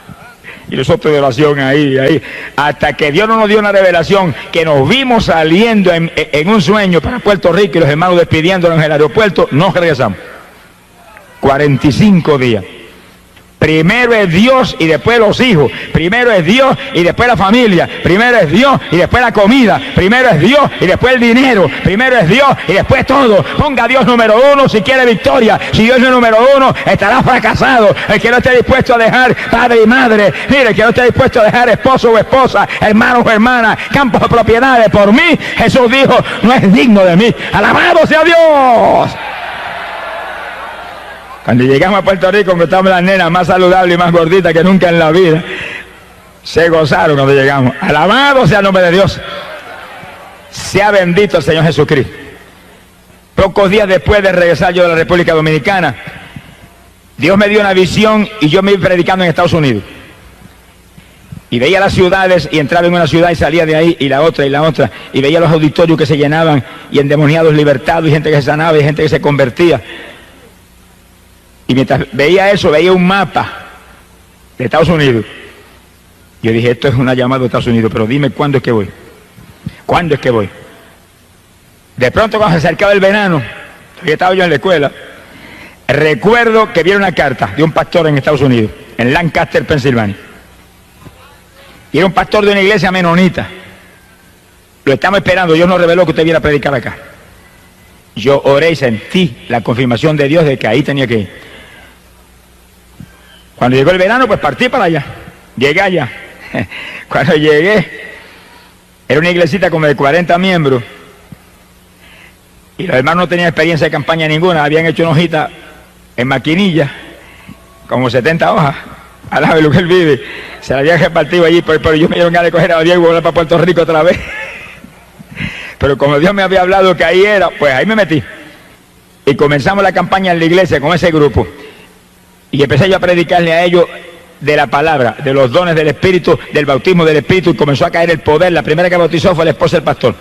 Y nosotros de oración ahí, hasta que Dios no nos dio una revelación, que nos vimos saliendo en un sueño para Puerto Rico y los hermanos despidiéndonos en el aeropuerto, nos regresamos. 45 días. Primero es Dios y después los hijos. Primero es Dios y después la familia. Primero es Dios y después la comida. Primero es Dios y después el dinero. Primero es Dios y después todo. Ponga a Dios número 1 si quiere victoria. Si Dios no es número 1, estará fracasado. El que no esté dispuesto a dejar padre y madre, mire, el que no esté dispuesto a dejar esposo o esposa, hermanos o hermanas, campos o propiedades por mí, Jesús dijo, no es digno de mí. Alabado sea Dios. Cuando llegamos a Puerto Rico, encontramos las nenas más saludables y más gorditas que nunca en la vida. Se gozaron cuando llegamos. Alabado sea el nombre de Dios. Sea bendito el Señor Jesucristo. Pocos días después de regresar yo de la República Dominicana, Dios me dio una visión y yo me iba predicando en Estados Unidos. Y veía las ciudades y entraba en una ciudad y salía de ahí, y la otra, y veía los auditorios que se llenaban y endemoniados libertados y gente que se sanaba y gente que se convertía. Y mientras veía eso, veía un mapa de Estados Unidos. Yo dije, esto es una llamada de Estados Unidos, pero dime cuándo es que voy. ¿Cuándo es que voy? De pronto, cuando se acercaba el verano, todavía estaba yo en la escuela, recuerdo que vi una carta de un pastor en Estados Unidos, en Lancaster, Pensilvania. Y era un pastor de una iglesia menonita. Lo estamos esperando, Dios nos reveló que usted viera a predicar acá. Yo oré y sentí la confirmación de Dios de que ahí tenía que ir. Cuando llegó el verano, pues partí para allá. Llegué allá. Cuando llegué, era una iglesita como de 40 miembros. Y los hermanos no tenían experiencia de campaña ninguna. Habían hecho una hojita en maquinilla, como 70 hojas. Alaba de lo que él vive. Se la habían repartido allí, pero yo me dieron ganas de coger a Diego y volver para Puerto Rico otra vez. Pero como Dios me había hablado que ahí era, pues ahí me metí. Y comenzamos la campaña en la iglesia con ese grupo. Y empecé yo a predicarle a ellos de la palabra, de los dones del Espíritu, del bautismo del Espíritu, y comenzó a caer el poder. La primera que bautizó fue la esposa del pastor.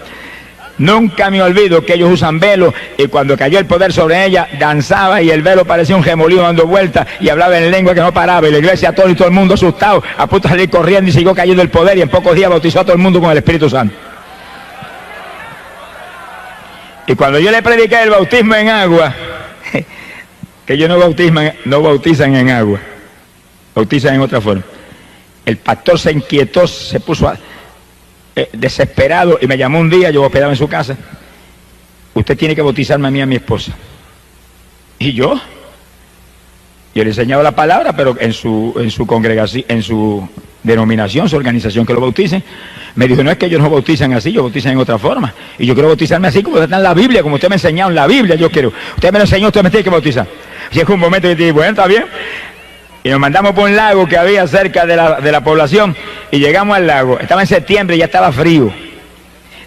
Nunca me olvido que ellos usan velo, y cuando cayó el poder sobre ella, danzaba y el velo parecía un remolino dando vueltas y hablaba en lengua que no paraba, y la iglesia todo y todo el mundo asustado, a punto de salir corriendo, y siguió cayendo el poder, y en pocos días bautizó a todo el mundo con el Espíritu Santo. Y cuando yo le prediqué el bautismo en agua, que ellos no bautizan en agua, bautizan en otra forma, el pastor se inquietó, se puso desesperado, y me llamó un día, yo hospedaba en su casa: usted tiene que bautizarme a mí y a mi esposa. Y yo le enseñaba la palabra, pero en su congregación, en su denominación, su organización que lo bauticen, me dijo, no es que ellos no bautizan así, ellos bautizan en otra forma. Y yo quiero bautizarme así como está en la Biblia, como usted me enseñó en la Biblia, yo quiero. Usted me lo enseñó, usted me tiene que bautizar. Y es un momento que dije, bueno, está bien. Y nos mandamos por un lago que había cerca de la población y llegamos al lago. Estaba en septiembre y ya estaba frío.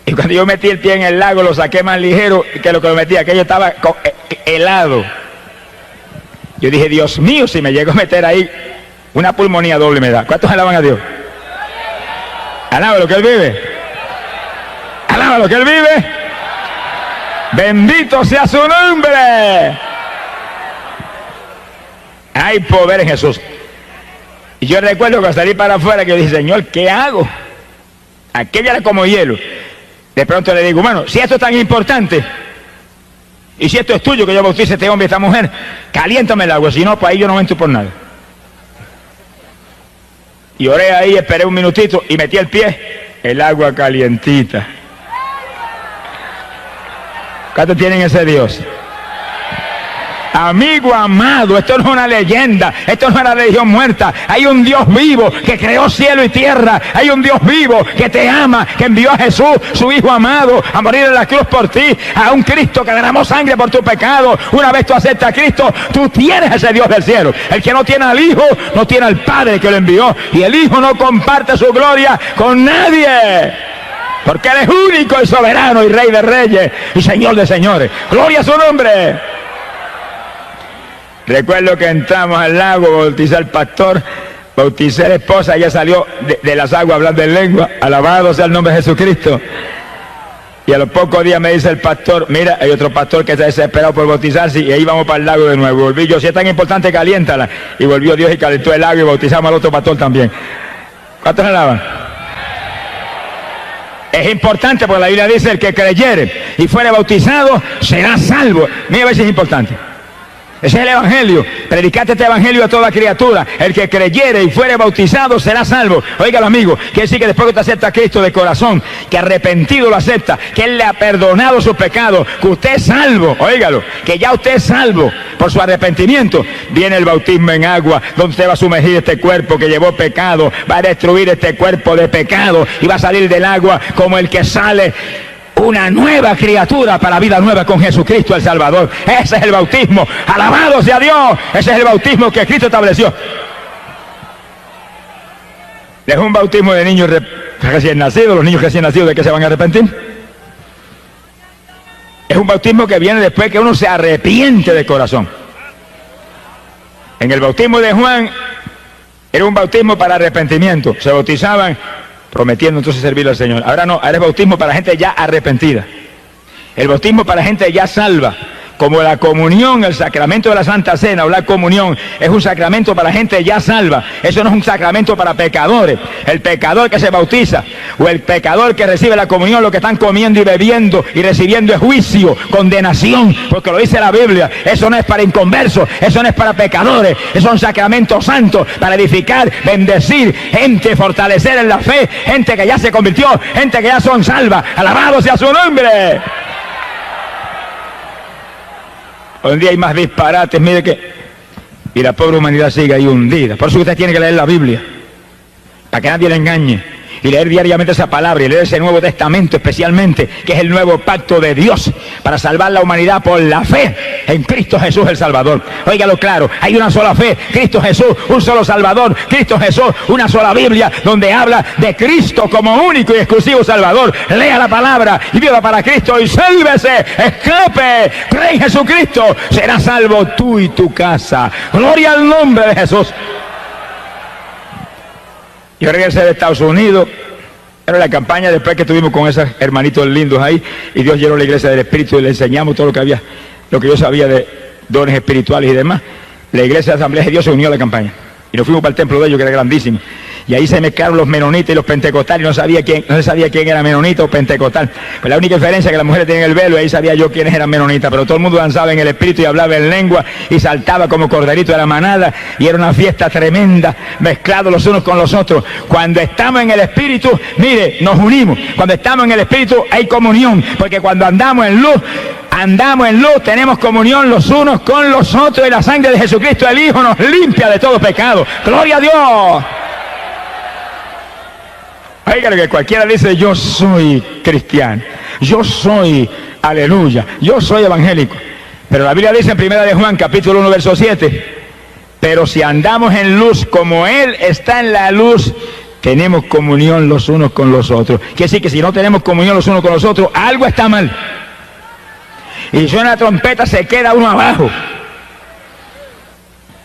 Y cuando yo metí el pie en el lago, lo saqué más ligero que lo que lo metí, aquello estaba helado. Yo dije, Dios mío, si me llego a meter ahí, una pulmonía doble me da. ¿Cuántos alaban a Dios? Alaba lo que Él vive. Alaba lo que Él vive. Bendito sea su nombre. Hay poder en Jesús. Y yo recuerdo que salí para afuera que yo dije, Señor, ¿qué hago? Aquella era como hielo. De pronto le digo, bueno, si esto es tan importante, y si esto es tuyo, que yo bautice a este hombre y a esta mujer, caliéntame el agua, si no, pues ahí yo no entro por nada. Y oré ahí, esperé un minutito y metí el pie, el agua calientita. ¿Cuántos tienen ese Dios? Amigo amado, esto no es una leyenda, esto no es una religión muerta. Hay un Dios vivo que creó cielo y tierra. Hay un Dios vivo que te ama, que envió a Jesús, su Hijo amado, a morir en la cruz por ti. A un Cristo que derramó sangre por tu pecado. Una vez tú aceptas a Cristo, tú tienes ese Dios del cielo. El que no tiene al Hijo, no tiene al Padre que lo envió. Y el Hijo no comparte su gloria con nadie. Porque Él es único y soberano y Rey de reyes y Señor de señores. Gloria a su nombre. Recuerdo que entramos al lago, bauticé al pastor, bauticé a la esposa, ella salió de las aguas hablando en lengua, alabado sea el nombre de Jesucristo. Y a los pocos días me dice el pastor, mira, hay otro pastor que está desesperado por bautizarse, y ahí vamos para el lago de nuevo. Volví yo, si es tan importante, caliéntala. Y volvió Dios y calentó el lago y bautizamos al otro pastor también. ¿Cuántos alaban? Es importante porque la Biblia dice, el que creyere y fuere bautizado será salvo. Mira a ver si es importante. Ese es el evangelio. Predicate este evangelio a toda criatura. El que creyere y fuere bautizado será salvo. Óigalo, amigo, quiere decir que después que usted acepta a Cristo de corazón, que arrepentido lo acepta, que Él le ha perdonado sus pecados, que usted es salvo, óigalo, que ya usted es salvo por su arrepentimiento, viene el bautismo en agua, donde usted va a sumergir este cuerpo que llevó pecado, va a destruir este cuerpo de pecado y va a salir del agua como el que sale una nueva criatura para la vida nueva con Jesucristo el Salvador. Ese es el bautismo. Alabado sea Dios. Ese es el bautismo que Cristo estableció. Es un bautismo de niños recién nacidos. Los niños recién nacidos, ¿de qué se van a arrepentir? Es un bautismo que viene después que uno se arrepiente de corazón. En el bautismo de Juan era un bautismo para arrepentimiento. Se bautizaban prometiendo entonces servirle al Señor. Ahora no, ahora es bautismo para gente ya arrepentida. El bautismo para gente ya salva. Como la comunión, el sacramento de la Santa Cena o la comunión es un sacramento para gente ya salva. Eso no es un sacramento para pecadores. El pecador que se bautiza o el pecador que recibe la comunión, lo que están comiendo y bebiendo y recibiendo es juicio, condenación, porque lo dice la Biblia. Eso no es para inconversos, eso no es para pecadores. Eso es un sacramento santo para edificar, bendecir gente, fortalecer en la fe, gente que ya se convirtió, gente que ya son salvas. Alabado sea su nombre. Hoy en día hay más disparates, mire que... Y la pobre humanidad sigue ahí hundida. Por eso usted tiene que leer la Biblia, para que nadie le engañe. Y leer diariamente esa palabra, y leer ese Nuevo Testamento especialmente, que es el nuevo pacto de Dios, para salvar la humanidad por la fe en Cristo Jesús el Salvador. Óigalo claro, hay una sola fe, Cristo Jesús, un solo Salvador, Cristo Jesús, una sola Biblia, donde habla de Cristo como único y exclusivo Salvador. Lea la palabra y viva para Cristo y sálvese, escape, cree en Jesucristo, serás salvo tú y tu casa. Gloria al nombre de Jesús. Yo regresé de Estados Unidos, era la campaña después que estuvimos con esos hermanitos lindos ahí, y Dios llenó la iglesia del Espíritu y le enseñamos todo lo que había, lo que yo sabía de dones espirituales y demás. La iglesia de Asamblea de Dios se unió a la campaña y nos fuimos para el templo de ellos, que era grandísimo. Y ahí se mezclaron los menonitas y los pentecostales, no se sabía quién era menonita o pentecostal. Pues la única diferencia es que las mujeres tenían el velo, y ahí sabía yo quiénes eran menonitas, pero todo el mundo danzaba en el espíritu y hablaba en lengua y saltaba como corderito de la manada, y era una fiesta tremenda, mezclados los unos con los otros. Cuando estamos en el espíritu, mire, nos unimos. Cuando estamos en el espíritu hay comunión, porque cuando andamos en luz, tenemos comunión los unos con los otros, y la sangre de Jesucristo el Hijo nos limpia de todo pecado. ¡Gloria a Dios! Oiga, que cualquiera dice, yo soy cristiano, yo soy, aleluya, yo soy evangélico. Pero la Biblia dice en 1 de Juan, capítulo 1, verso 7, pero si andamos en luz como Él está en la luz, tenemos comunión los unos con los otros. Quiere decir que si no tenemos comunión los unos con los otros, algo está mal. Y si suena la trompeta, se queda uno abajo.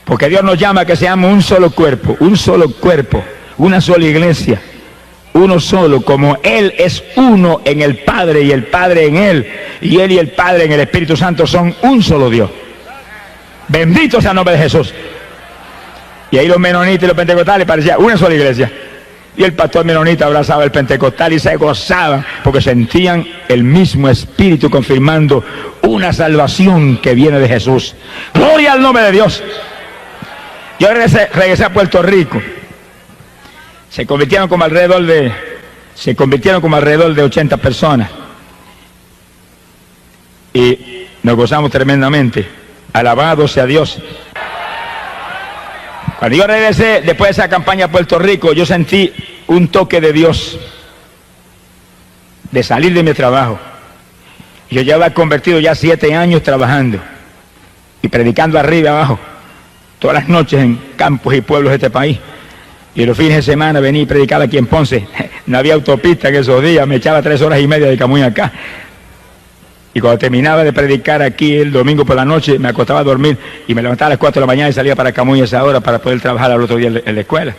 Porque Dios nos llama a que seamos un solo cuerpo, una sola iglesia. Uno solo, como Él es uno en el Padre y el Padre en Él, y Él y el Padre en el Espíritu Santo son un solo Dios. Bendito sea el nombre de Jesús. Y ahí los menonitas y los pentecostales parecían una sola iglesia. Y el pastor menonita abrazaba al pentecostal y se gozaban porque sentían el mismo espíritu confirmando una salvación que viene de Jesús. Gloria al nombre de Dios. Yo regresé a Puerto Rico. Se convirtieron como alrededor de 80 personas. Y nos gozamos tremendamente. Alabado sea Dios. Cuando yo regresé, después de esa campaña a Puerto Rico, yo sentí un toque de Dios de salir de mi trabajo. Yo ya había convertido ya 7 años trabajando y predicando arriba y abajo, todas las noches en campos y pueblos de este país. Y los fines de semana venía y predicaba aquí en Ponce. No había autopista en esos días, me echaba 3 horas y media de Camuy acá. Y cuando terminaba de predicar aquí el domingo por la noche, me acostaba a dormir y me levantaba a las 4 de la mañana y salía para Camuy a esa hora para poder trabajar al otro día en la escuela.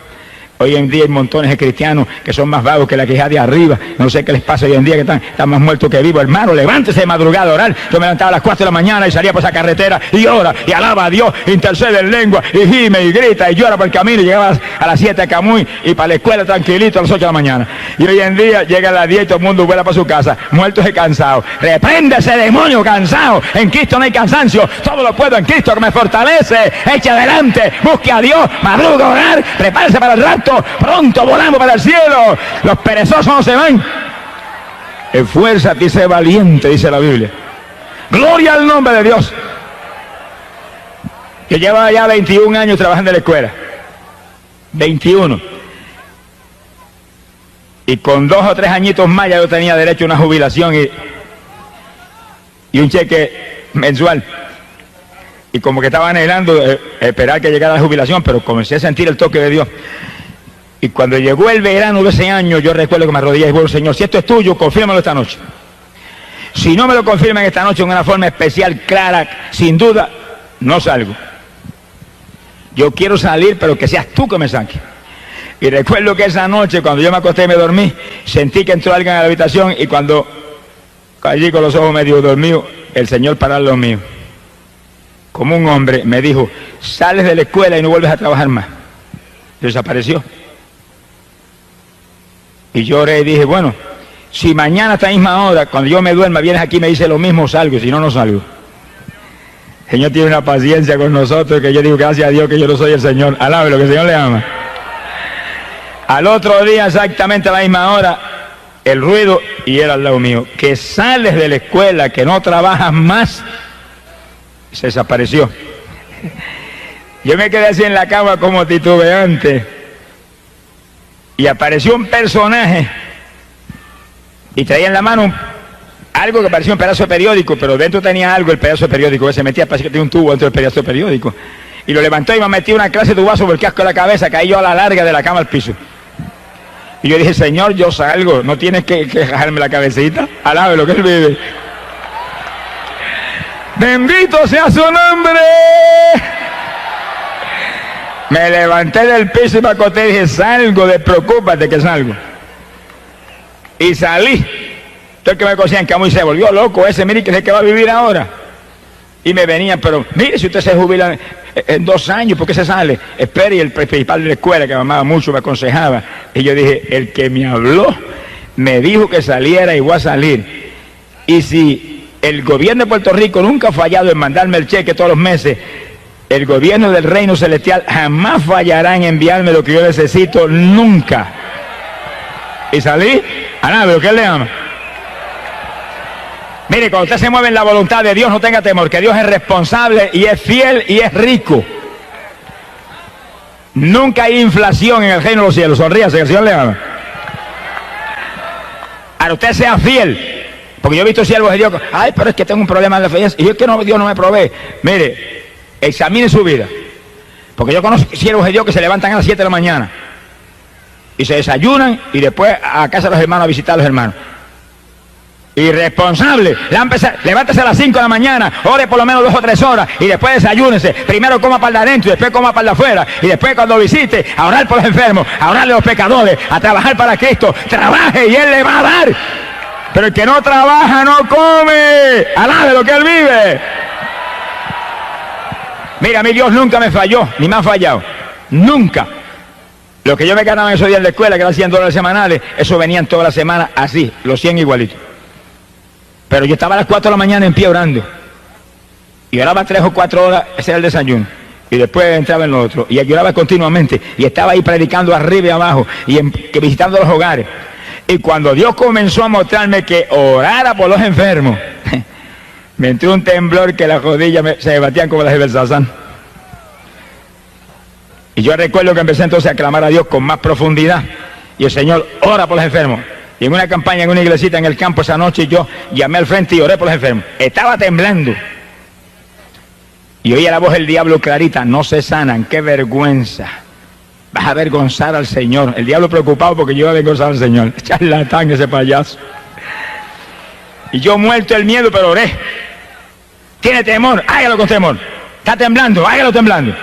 Hoy en día hay montones de cristianos que son más vagos que la quejada de arriba. No sé qué les pasa hoy en día, que están más muertos que vivos. Hermano, levántese de madrugada a orar. Yo me levantaba a las 4 de la mañana y salía por esa carretera y ora y alaba a Dios, intercede en lengua y gime y grita y llora por el camino, y llegaba a las 7 a Camuy y para la escuela tranquilito a las 8 de la mañana. Y hoy en día llega a las 10 y todo el mundo vuela para su casa, muertos y cansados. Reprende ese demonio cansado. En Cristo no hay cansancio. Todo lo puedo en Cristo que me fortalece. Eche adelante, busque a Dios, madruga a orar, prepárese para el rapto. Pronto volamos para el cielo. Los perezosos no se van. Esfuérzate y sé valiente, dice la Biblia. Gloria al nombre de Dios. Yo llevaba ya 21 años trabajando en la escuela. 21. Y con 2 o 3 añitos más ya yo tenía derecho a una jubilación y un cheque mensual. Y como que estaba anhelando esperar que llegara la jubilación, pero comencé a sentir el toque de Dios. Y cuando llegó el verano de ese año, yo recuerdo que me arrodillé y dije, Señor, si esto es tuyo, confírmalo esta noche. Si no me lo confirman esta noche en una forma especial, clara, sin duda, no salgo. Yo quiero salir, pero que seas tú que me saques. Y recuerdo que esa noche, cuando yo me acosté y me dormí, sentí que entró alguien a la habitación, y cuando allí con los ojos medio dormidos, el Señor paró al lado mío. Como un hombre me dijo, sales de la escuela y no vuelves a trabajar más. Desapareció. Y yo oré y dije, bueno, si mañana a esta misma hora, cuando yo me duerma, vienes aquí y me dices lo mismo, salgo, si no, no salgo. El Señor tiene una paciencia con nosotros que yo digo, gracias a Dios que yo no soy el Señor. Alabe lo que el Señor le ama. Al otro día, exactamente a la misma hora, el ruido, y era al lado mío, que sales de la escuela, que no trabajas más, se desapareció. Yo me quedé así en la cama como titubeante. Y apareció un personaje y traía en la mano algo que parecía un pedazo de periódico, pero dentro tenía algo, el pedazo de periódico que se metía, parece que tenía un tubo dentro del pedazo de periódico. Y lo levantó y me metió una clase de tubazo por el casco de la cabeza, caí yo a la larga de la cama al piso. Y yo dije, Señor, yo salgo, no tienes que dejarme la cabecita, alabe lo que Él vive. Bendito sea su nombre. Me levanté del piso y me acosté y dije, salgo, despreocúpate que salgo. Y salí. Todo el que me conocía en Camuy se volvió loco ese, mire que es el que va a vivir ahora. y me venían, pero mire, si usted se jubila en 2 años, ¿por qué se sale? Espere, y el principal de la escuela, que me amaba mucho, me aconsejaba, y yo dije, el que me habló, me dijo que saliera y voy a salir. Y si el gobierno de Puerto Rico nunca ha fallado en mandarme el cheque todos los meses, el gobierno del reino celestial jamás fallará en enviarme lo que yo necesito, nunca. Y salí, a nada, ¿pero qué le ama? Mire, cuando usted se mueve en la voluntad de Dios, no tenga temor, que Dios es responsable y es fiel y es rico. Nunca hay inflación en el reino de los cielos. Sonríase, que el Señor le ama. Ahora usted sea fiel, porque yo he visto siervos de Dios, ay, pero es que tengo un problema de fe, y yo es que no, Dios no me provee. Mire, examine su vida, porque yo conozco siervos de Dios que se levantan a las 7 de la mañana y se desayunan y después a casa de los hermanos a visitar a los hermanos. Irresponsable, levántese a las 5 de la mañana, ore por lo menos 2 o 3 horas y después desayúnese. Primero coma para el de adentro y después coma para el de afuera. Y después cuando visite, a orar por los enfermos, a orarle a los pecadores, a trabajar para Cristo. Trabaje y Él le va a dar. Pero el que no trabaja no come. Alabe lo que Él vive. Mira, a mí Dios nunca me falló, ni me ha fallado. Nunca. Lo que yo me ganaba en esos días en la escuela, que eran $100 semanales, eso venían toda la semana así, los 100 igualitos. Pero yo estaba a las 4 de la mañana en pie orando. Y oraba 3 o 4 horas, ese era el desayuno. Y después entraba en lo otro. Y lloraba continuamente. Y estaba ahí predicando arriba y abajo. Y visitando los hogares. Y cuando Dios comenzó a mostrarme que orara por los enfermos, me entró un temblor que las rodillas se batían como las de Belsasán. Y yo recuerdo que empecé entonces a clamar a Dios con más profundidad. Y el Señor, ora por los enfermos. Y en una campaña, en una iglesita en el campo esa noche, yo llamé al frente y oré por los enfermos. Estaba temblando. Y oía la voz del diablo clarita, no se sanan, qué vergüenza. Vas a avergonzar al Señor. El diablo preocupado porque yo iba a avergonzar al Señor. Charlatán ese payaso. Y yo muerto el miedo, pero oré. Tiene temor, hágalo con temor. Está temblando, hágalo temblando.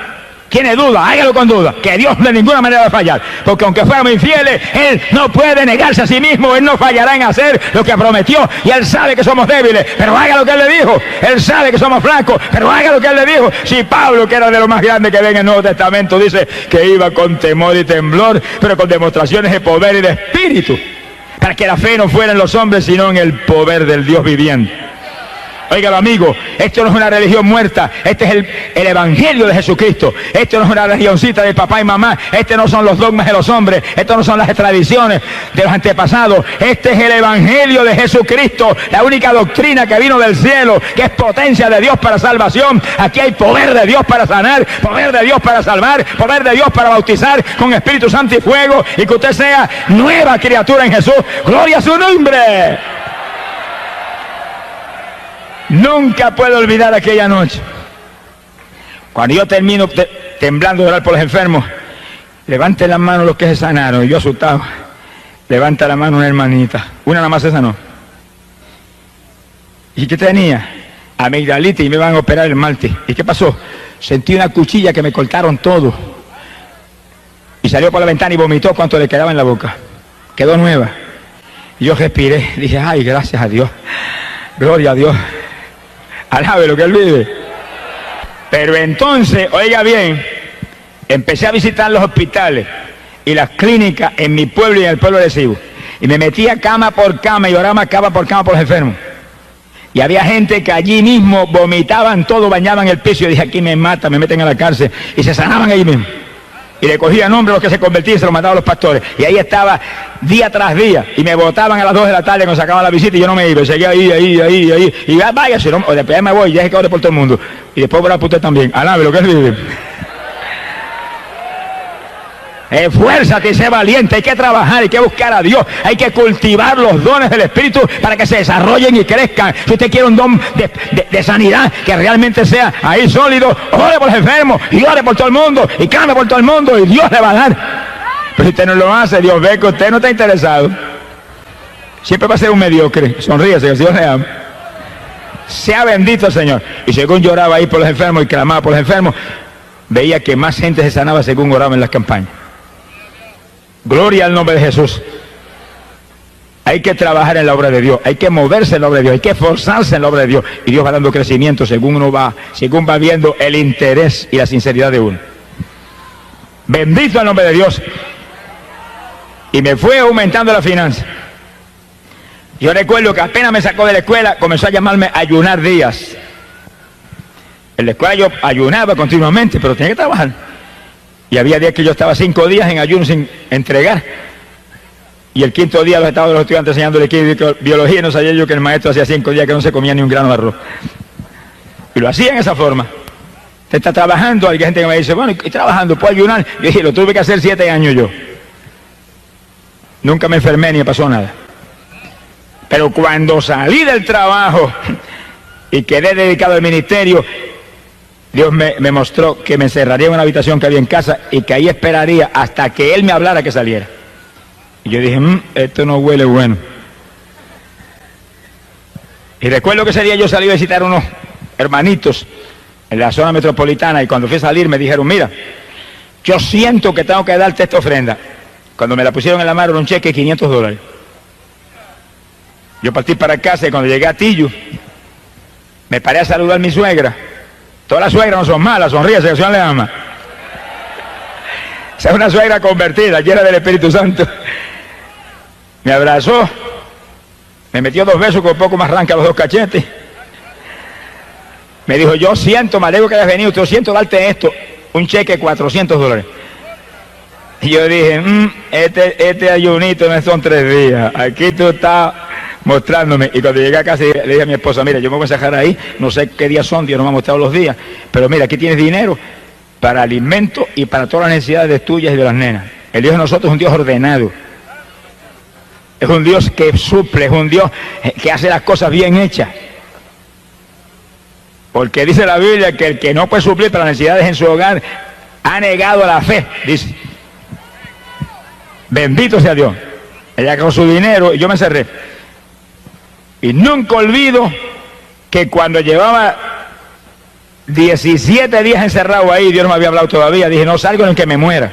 Tiene duda, hágalo con duda, que Dios de ninguna manera va a fallar, porque aunque fuéramos infieles, Él no puede negarse a sí mismo, Él no fallará en hacer lo que prometió, y Él sabe que somos débiles, pero haga lo que Él le dijo. Él sabe que somos flacos, pero haga lo que Él le dijo. Si Pablo, que era de lo más grande que ve en el Nuevo Testamento, dice que iba con temor y temblor, pero con demostraciones de poder y de espíritu, para que la fe no fuera en los hombres, sino en el poder del Dios viviente. Óigalo, amigo, esto no es una religión muerta, este es el evangelio de Jesucristo. Esto no es una religioncita de papá y mamá, este no son los dogmas de los hombres, esto no son las tradiciones de los antepasados, este es el evangelio de Jesucristo, la única doctrina que vino del cielo, que es potencia de Dios para salvación. Aquí hay poder de Dios para sanar, poder de Dios para salvar, poder de Dios para bautizar con Espíritu Santo y fuego, y que usted sea nueva criatura en Jesús. ¡Gloria a su nombre! Nunca puedo olvidar aquella noche. Cuando yo termino temblando de orar por los enfermos, levante las manos los que se sanaron. Y yo asustado, levanta la mano una hermanita. Una nada más se sanó. ¿Y qué tenía? Amigdalitis, y me van a operar el martes. ¿Y qué pasó? Sentí una cuchilla que me cortaron todo. Y salió por la ventana y vomitó cuanto le quedaba en la boca. Quedó nueva. Y yo respiré, dije, ay, gracias a Dios. Gloria a Dios. Alabe lo que Él vive. Pero entonces, oiga bien, empecé a visitar los hospitales y las clínicas en mi pueblo y en el pueblo de Cibo. Y me metía cama por cama y oraba cama por los enfermos. Y había gente que allí mismo vomitaban todo, bañaban el piso. Y yo dije, aquí me matan, me meten a la cárcel. Y se sanaban allí mismo. Y le cogía nombre a los que se convertían y se los mandaban a los pastores. Y ahí estaba día tras día. Y me botaban a las 2 de la tarde cuando sacaban la visita y yo no me iba. Y seguía ahí. Y vaya, si no, después me voy, ya es que ore por todo el mundo. Y después voy a por usted también. Alabe lo que Él vive. Esfuérzate y sé valiente, hay que trabajar, hay que buscar a Dios, hay que cultivar los dones del Espíritu para que se desarrollen y crezcan. Si usted quiere un don de sanidad que realmente sea ahí sólido, ore por los enfermos y ore por todo el mundo y clame por todo el mundo y Dios le va a dar. Pero si usted no lo hace, Dios ve que usted no está interesado. Siempre va a ser un mediocre. Sonríese, que el Señor le ama. Sea bendito el Señor. Y según lloraba ahí por los enfermos y clamaba por los enfermos, veía que más gente se sanaba según oraba en las campañas. Gloria al nombre de Jesús. Hay que trabajar en la obra de Dios, hay que moverse en la obra de Dios, hay que esforzarse en la obra de Dios. Y Dios va dando crecimiento según va viendo el interés y la sinceridad de uno. Bendito el nombre de Dios. Y me fue aumentando la finanza. Yo recuerdo que apenas me sacó de la escuela, comenzó a llamarme Ayunar Díaz. En la escuela yo ayunaba continuamente, pero tenía que trabajar. Y había días que yo estaba 5 días en ayuno sin entregar. Y el 5.º día los estados de los estudiantes enseñándole biología, y no sabía yo que el maestro hacía 5 días que no se comía ni un grano de arroz. Y lo hacía en esa forma. Usted está trabajando, hay gente que me dice, bueno, y trabajando, ¿puedo ayunar? Yo dije, lo tuve que hacer 7 años yo. Nunca me enfermé ni me pasó nada. Pero cuando salí del trabajo y quedé dedicado al ministerio, Dios me mostró que me encerraría en una habitación que había en casa y que ahí esperaría hasta que Él me hablara que saliera. Y yo dije, esto no huele bueno. Y recuerdo que ese día yo salí a visitar a unos hermanitos en la zona metropolitana y cuando fui a salir me dijeron, mira, yo siento que tengo que darte esta ofrenda. Cuando me la pusieron en la mano era un cheque de $500. Yo partí para casa y cuando llegué a Tillo, me paré a saludar a mi suegra. Todas las suegras no son malas, sonríe, que el Señor le ama. Esa es una suegra convertida, llena del Espíritu Santo. Me abrazó, me metió 2 besos con un poco más arranca los 2 cachetes. Me dijo, yo siento, me alegro que hayas venido, yo siento darte esto, un cheque de $400. Y yo dije, este ayunito no son 3 días, aquí tú estás mostrándome. Y cuando llegué a casa le dije a mi esposa, mira, yo me voy a sacar ahí, no sé qué días son, Dios no me ha mostrado los días, pero mira, aquí tienes dinero para alimento y para todas las necesidades tuyas y de las nenas. El Dios de nosotros es un Dios ordenado. Es un Dios que suple, es un Dios que hace las cosas bien hechas. Porque dice la Biblia que el que no puede suplir para las necesidades en su hogar ha negado la fe, dice. Bendito sea Dios. Ella con su dinero y yo me encerré. Y nunca olvido que cuando llevaba 17 días encerrado ahí, Dios no me había hablado todavía, dije, no salgo en que me muera.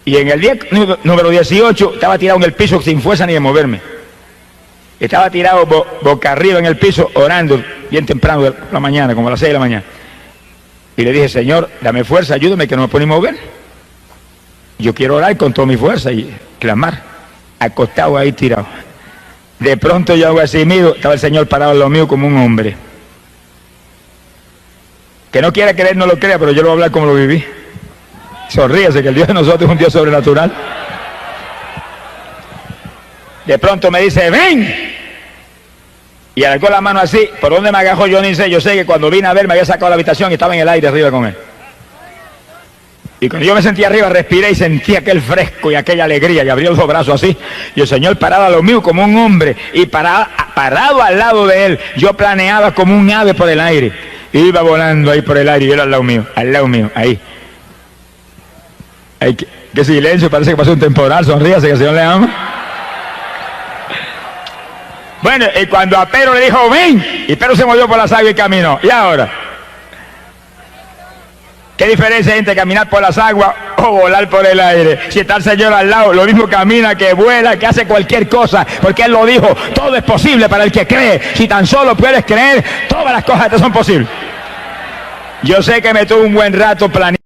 Y en el día número 18 estaba tirado en el piso sin fuerza ni de moverme. Estaba tirado boca arriba en el piso orando bien temprano de la mañana, como a las 6 de la mañana. Y le dije, Señor, dame fuerza, ayúdame que no me puedo ni mover. Yo quiero orar con toda mi fuerza y clamar, acostado ahí tirado. De pronto yo hago así mío, estaba el Señor parado en lo mío como un hombre. Que no quiera creer, no lo crea, pero yo lo voy a hablar como lo viví. Sonríese, que el Dios de nosotros es un Dios sobrenatural. De pronto me dice, ven. Y alargó la mano así, ¿por dónde me agajó? Yo ni sé, yo sé que cuando vine a ver me había sacado de la habitación y estaba en el aire arriba con él. Y cuando yo me sentía arriba, respiré y sentí aquel fresco y aquella alegría y abrí los brazos así. Y el Señor parado a lo mío como un hombre y parado al lado de él, yo planeaba como un ave por el aire. Iba volando ahí por el aire y él al lado mío, ahí. Ay, qué silencio, parece que pasó un temporal, sonríase que el Señor le ama. Bueno, y cuando a Pedro le dijo, ven, y Pedro se movió por las aguas y caminó. ¿Y ahora? ¿Qué diferencia hay entre caminar por las aguas o volar por el aire? Si está el Señor al lado, lo mismo camina, que vuela, que hace cualquier cosa, porque Él lo dijo, todo es posible para el que cree. Si tan solo puedes creer, todas las cosas te son posibles. Yo sé que me tuve un buen rato planeando.